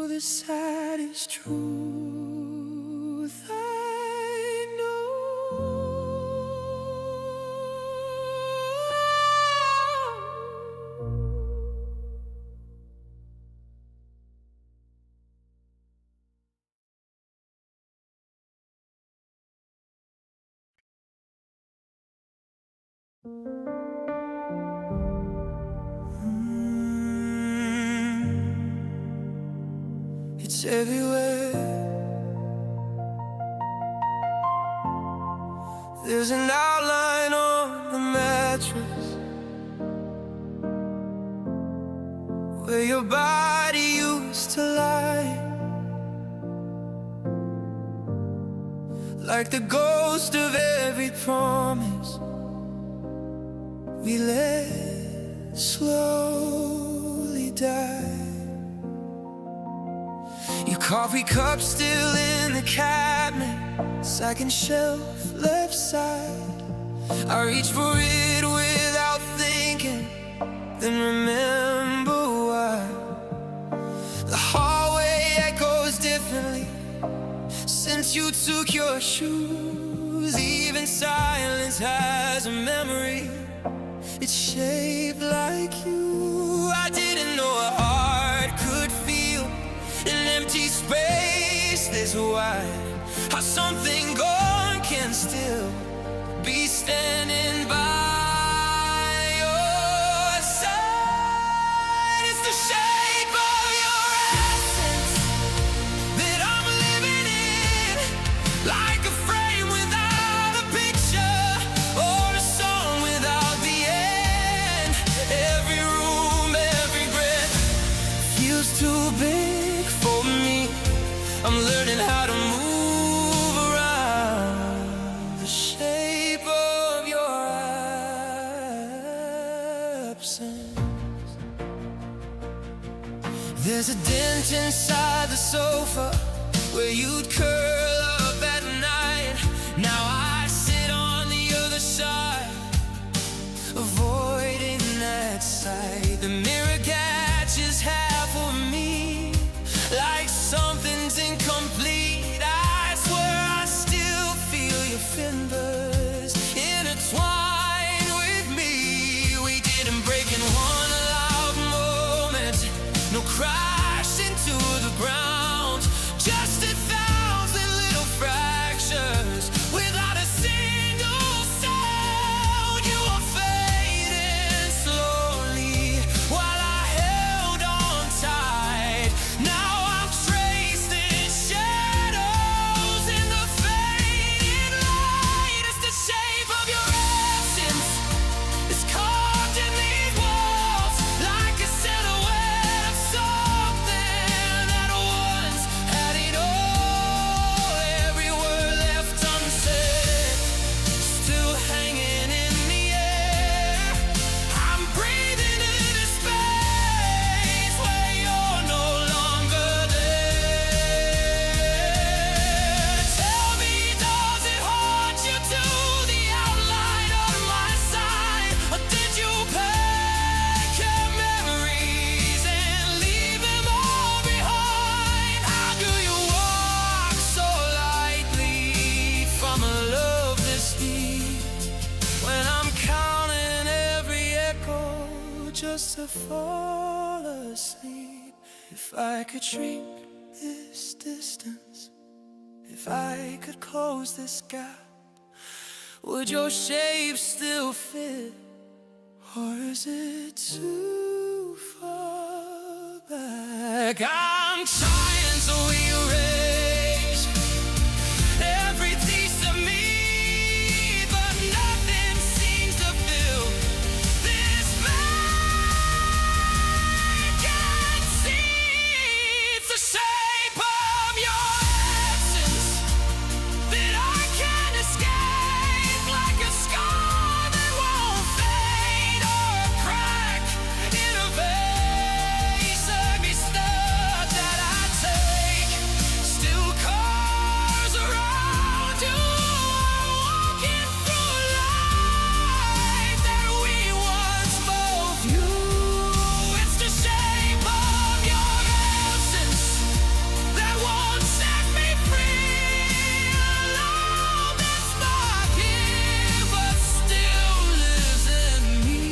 The saddest truth I know. It's everywhere. There's an outline on the mattress where your body used to lie, like the ghost of every promise we let slowly die. Your coffee cup still in the cabinet, second shelf left side. I reach for it without thinking, then remember why. The hallway echoes differently since you took your shoes. Even silence has a memory, it's shaped like you. I did is wide. How something gone can still be standing by your side. It's the shape of your essence that I'm living in, like a frame without a picture, or a song without the end. Every room, every breath feels too big for me. I'm learning how to move around the shape of your absence. There's a dent inside the sofa where you'd curl up at night. Now I sit on the other side, avoiding that sight. The mirror catches half of me, like something's incomplete. I swear I still feel your fingers intertwined with me. We didn't break in one loud moment, no crash into the ground, just 1,000 little fractures without a single sound. You were fading slowly while I held on tight. Now I'm traced in shadows in the fading light. It's the shape of your essence. It's carved in these walls like a silhouette of something that once had it all. Every word left unsaid, still hanging in the air. I'm breathing in a space where you're no longer there. Tell me, does it haunt you to the outline of my side, or did you pack your memories and leave them all behind? How do you walk so lightly from a love this deep, when I'm counting every echo just to fall asleep? If I could shrink this distance, if I could close this gap, would your shape still fit, or is it too far back? I'm trying to erase every piece of me, but nothing seems to fill this vacancy. It's the shape of your essence that I can't escape, like a scar that won't fade, or a crack in a vase, a misstep that I take. Still cars around you, walking through life that we once both knew. It's the shape of your absence that won't set me free. Alone, that's not here, but still lives in me.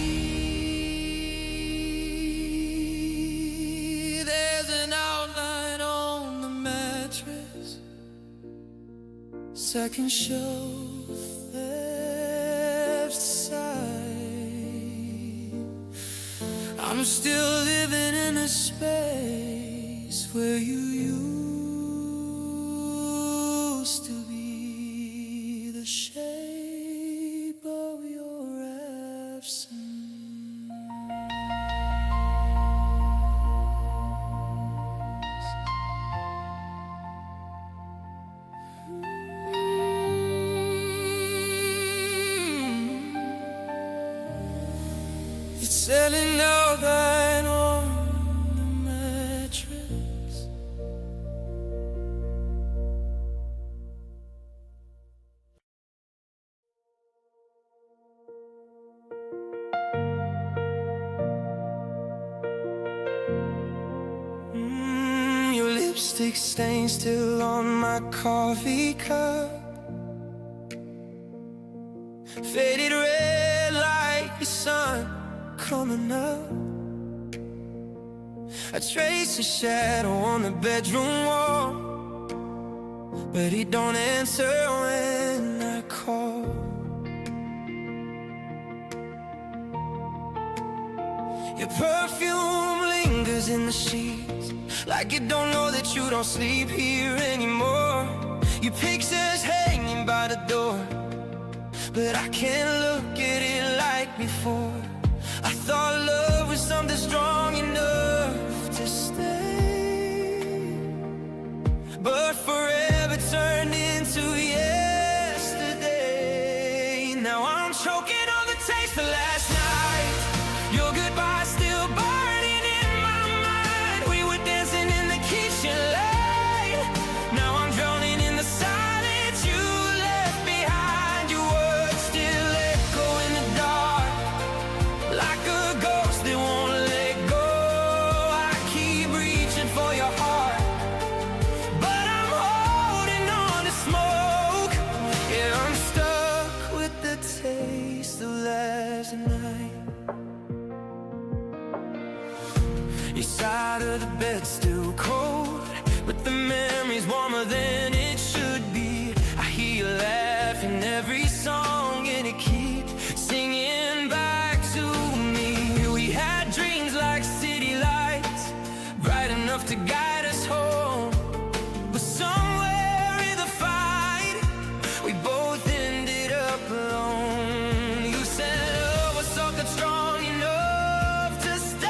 There's an outline on the mattress, second shelf, left side. I'm still living in a space where you used to be. The shape of your absence. It's selling out right on the mattress. Your lipstick stain still on my coffee cup, faded red like the sun coming up. I trace a shadow on the bedroom wall, but he don't answer when I call. Your perfume lingers in the sheets, like you don't know that you don't sleep here anymore. Your picture's hanging by the door, but I can't look at it like before. I thought love was something strong enough to stay, but forever turned into yesterday. Now I'm choking on the taste of last night. Your goodbye still burning in my mind. We were dancing in the kitchen light. Now I'm drowning in the silence you left behind. Your words still echo in the dark, like a ghost that won't let go. I keep reaching for your heart, but I'm holding on to smoke. Yeah, I'm stuck with the taste of last night. Your side of the bed still cold, but the memory's warmer than it should be. I hear you laughing every song, and it keeps singing back to me. We had dreams like city lights, bright enough to guide us home, but somewhere in the fight, we both ended up alone. You said love was something strong enough to stay,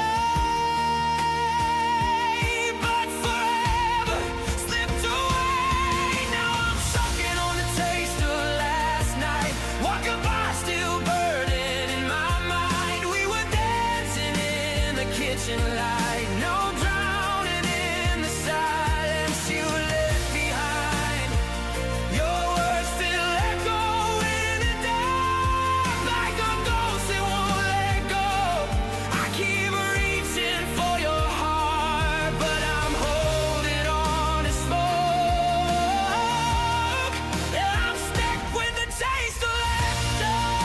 but forever slipped away. Now I'm choking on the taste of last night. Walking by, still burning in my mind. We were dancing in the kitchen light. No drowning in the silence you left behind. Your words still echo in the dark, like a ghost that won't let go. I keep reaching for your heart, but I'm holding on to smoke. Yeah, I'm stuck with the taste of last night.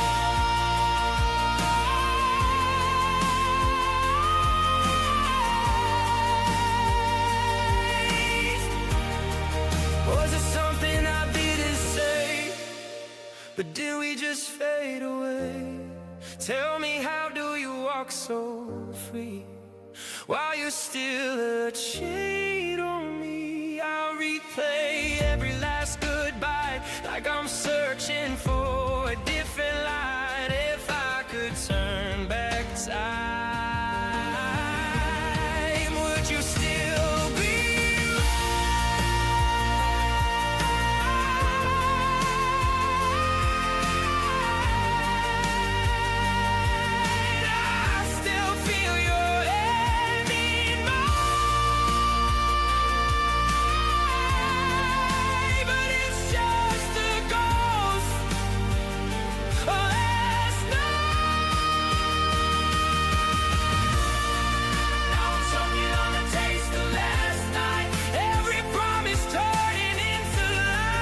Was it something I didn't say? But did we just fade away? Tell me, how do you walk so free while you're still a shade on me? I'll replay every last goodbye, like I'm searching for a different light. If I could turn back time, would you still be I still feel your hand in mine, but it's just a ghost of last night. Now I'm choking on the taste of last night. Every promise turning into light.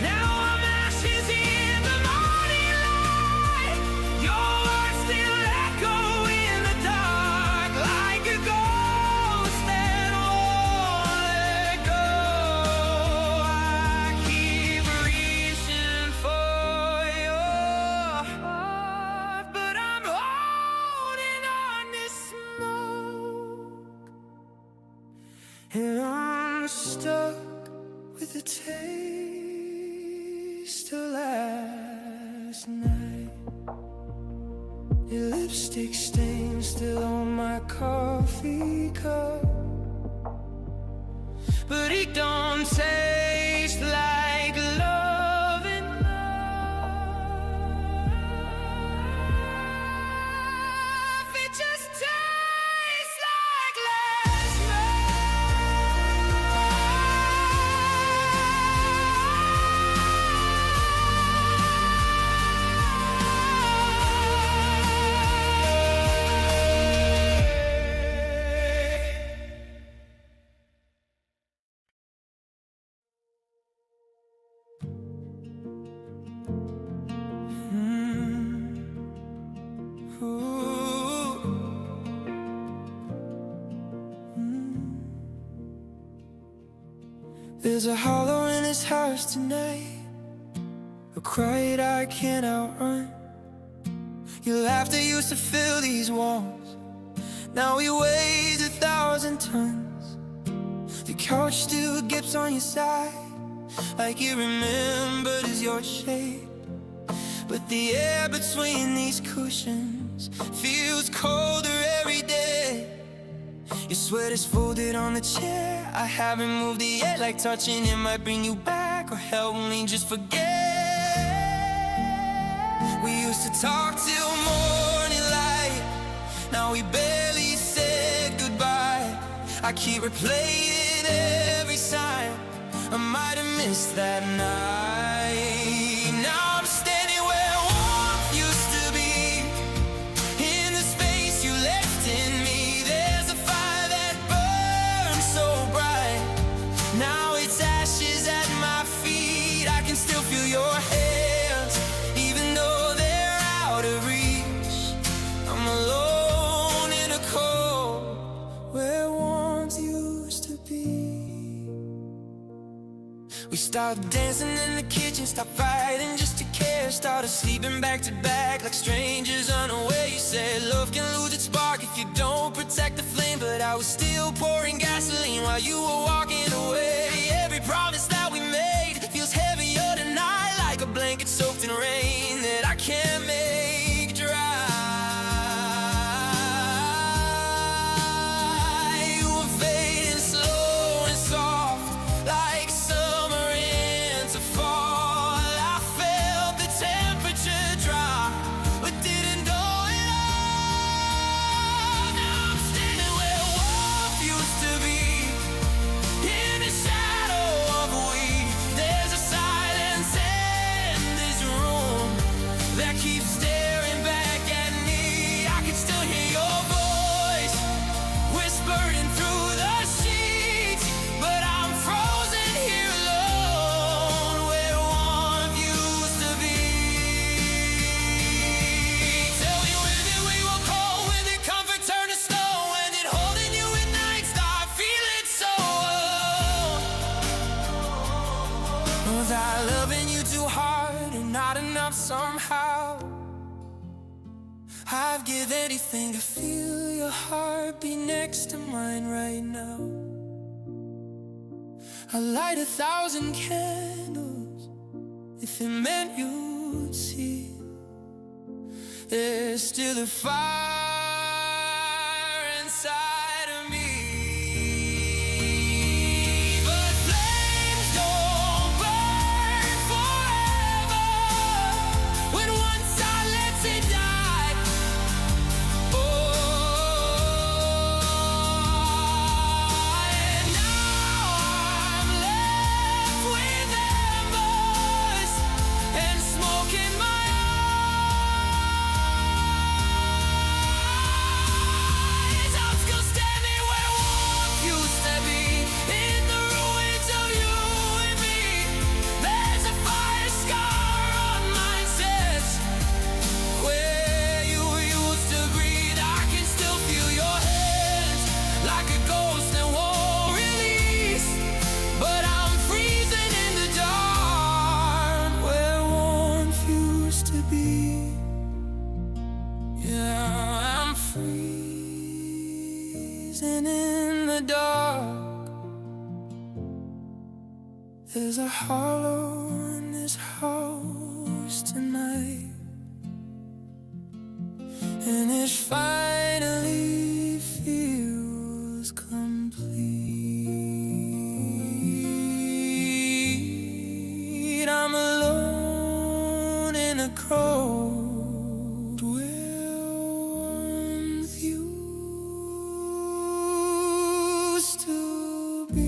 Now I'm ashes in the morning light. Your words still echo in the dark, like a ghost that won't let go. I keep reaching for your heart, but I'm holding on to smoke. And I'm stuck with the taste of last night. Your lipstick stain still on my coffee cup, but it don't taste like love and love. It just tastes like last night. There's a hollow in this house tonight, a cry that I can't outrun. Your laughter used to fill these walls, now we weighs 1,000 tons. The couch still grips on your side, like it remembered as your shape. But the air between these cushions feels colder every day. Your sweater's folded on the chair, I haven't moved it yet, like touching it might bring you back or help me just forget. We used to talk till morning light, now we barely said goodbye. I keep replaying every sign, I might have missed that night. Now I'm standing where warmth used to be, in the space you left in me. There's a fire that burns so bright, now it's ashes at my feet. I can still feel your hands, even though they're out of reach. I'm alone in a cold where warmth used to be. We started dancing in the kitchen, stopped fighting just to care, started sleeping back to back like strangers unaware. You said love can lose its spark if you don't protect the flame, but I was still pouring gasoline while you were walking away. Every promise that we made feels heavier tonight, like a blanket soaked in rain that I can't make dry. You were fading slow and soft, like summer into fall. I felt the temperature drop, but didn't know it all. Now I'm standing where warmth used to be, in the shadow of a weed. There's a silence in this room that keeps staring back at me. I can still hear your voice whispering through the sheets, but I'm frozen here alone where warmth used to be. Tell me, when did we were cold, when did comfort turn to stone, when did holding you at night start feeling so alone? Was I loving you too hard and not enough somehow? I'd give anything to feel your heart be next to mine right now. I'd light 1,000 candles if it meant you'd see. There's still a fire inside of me, but flames don't burn forever. When once I let it die, oh, and now I'm left with embers and smoke in my eyes. I'm still standing where warmth used to be, in the ruins of you and me. There's a fire scar on my chest, where you used to breathe. I can still feel your hands, like a ghost that won't release. But I'm freezing in the dark, where warmth used to be. Yeah, I'm freezing in the dark. There's a hollow in this house tonight, and it finally feels complete. I'm alone in a cold where warmth used to be.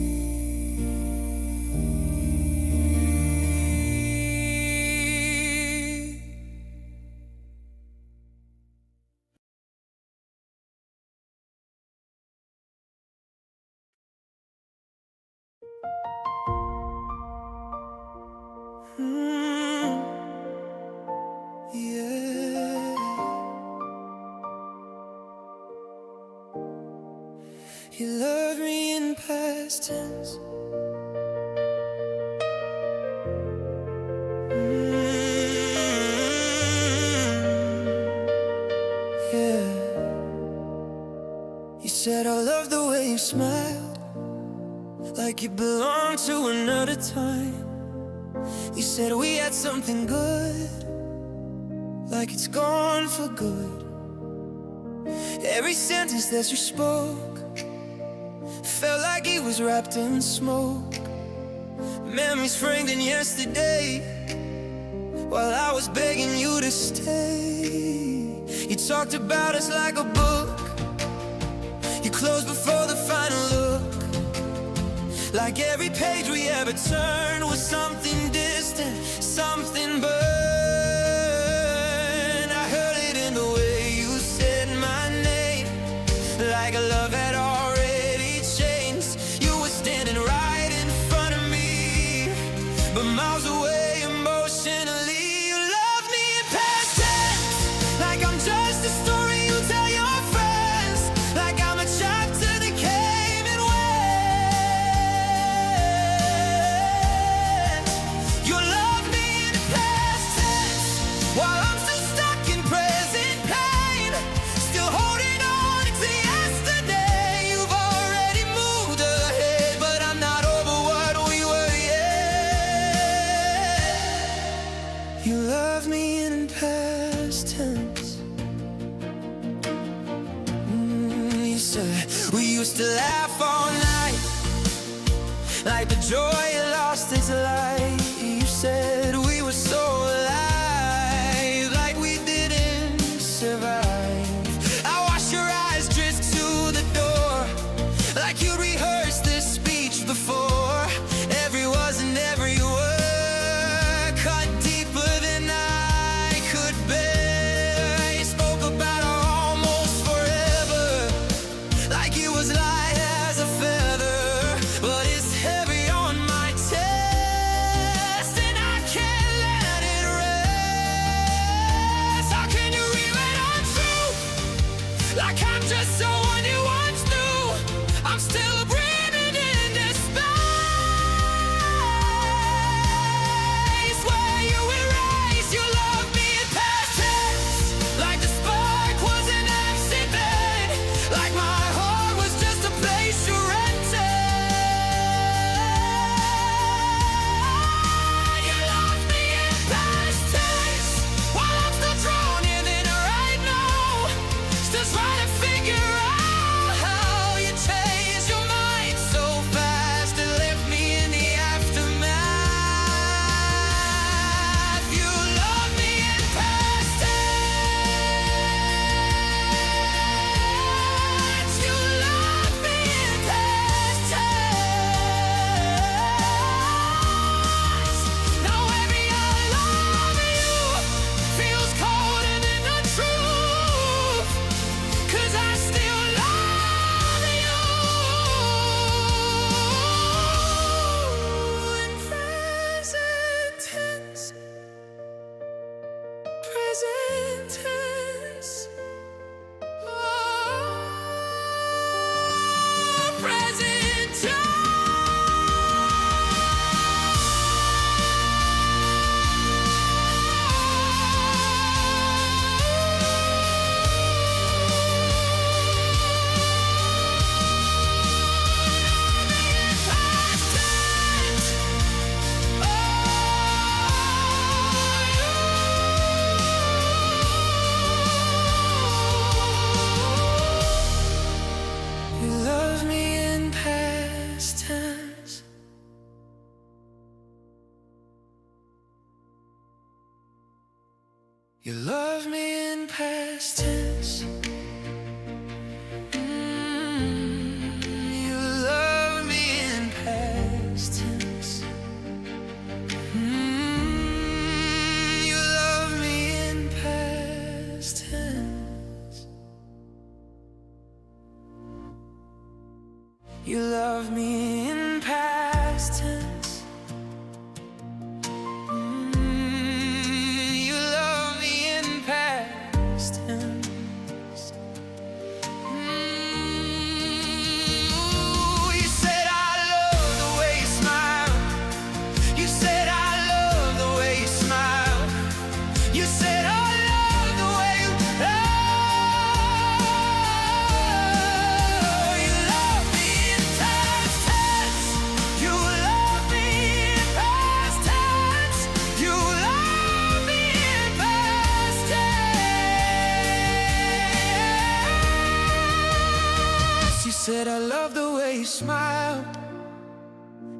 Yeah. You love me in past tense, You said I love the way you smiled, like you belonged to another time. You said we had something good, like it's gone for good. Every sentence that you spoke felt like it was wrapped in smoke. Memories framed in yesterday, while I was begging you to stay. You talked about us like a book, you closed before the final look. Like every page we ever turned was something distant, something burned. I heard it in the way you said my name, like a love had already changed. You were standing right in front of me, but miles away emotionally. You love me in past tense, like I'm just a story you tell your friends, like I'm a chapter that came and went. You love me in past tense, while I'm still stuck in present pain, still holding on to yesterday. You've already moved ahead, but I'm not over what we were yet. You love me in past tense. You said we used to laugh all night, like the joy lost its light. You said we were so alive, like we didn't survive. I watched your eyes drift to the door, like you rehearsed this speech before. Every was and every word cut deeper than I could bear. You spoke about our almost forever, like it was light as a feather, but it's heavy on my chest, and I can't let it rest. How can you read when I'm true? Like I'm just someone you once knew. I'm still breathing in this space where you erase. You love me in past tense, like the spark was an accident, like my heart was just a place you rented. You love me in past tense, while I'm still drowning in it right now, still trying to figure out how you changed your mind so fast and left me in the aftermath. You love me in past tense. You love me in past tense. Now every I love you feels colder than the truth, 'cause I still love you in present tense. Present tense. Oh, present tense. You love me in past tense. You love me in past tense. You love me in past tense. You love me in past tense. You love me in past tense. You love me in past tense. You said I love the way you smile. You said I love the way you smile. You said I love the way you love. said I love the way you smile.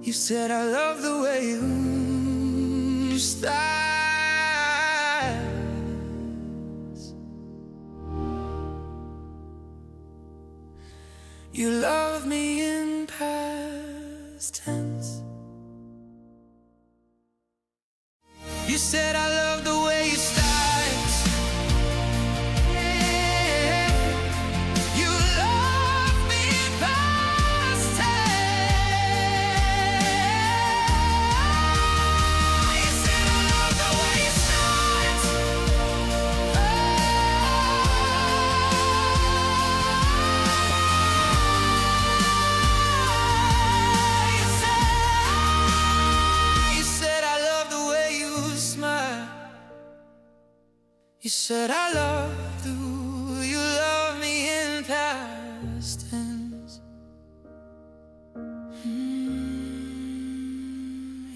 You said I love the way you styles. You love me in past tense. You said I love the way you styles. You love me in past tense. You said I love the way you styles. You said I love the way you smile. You said I love you love me in past tense.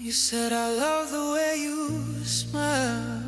You said I love the way you smile.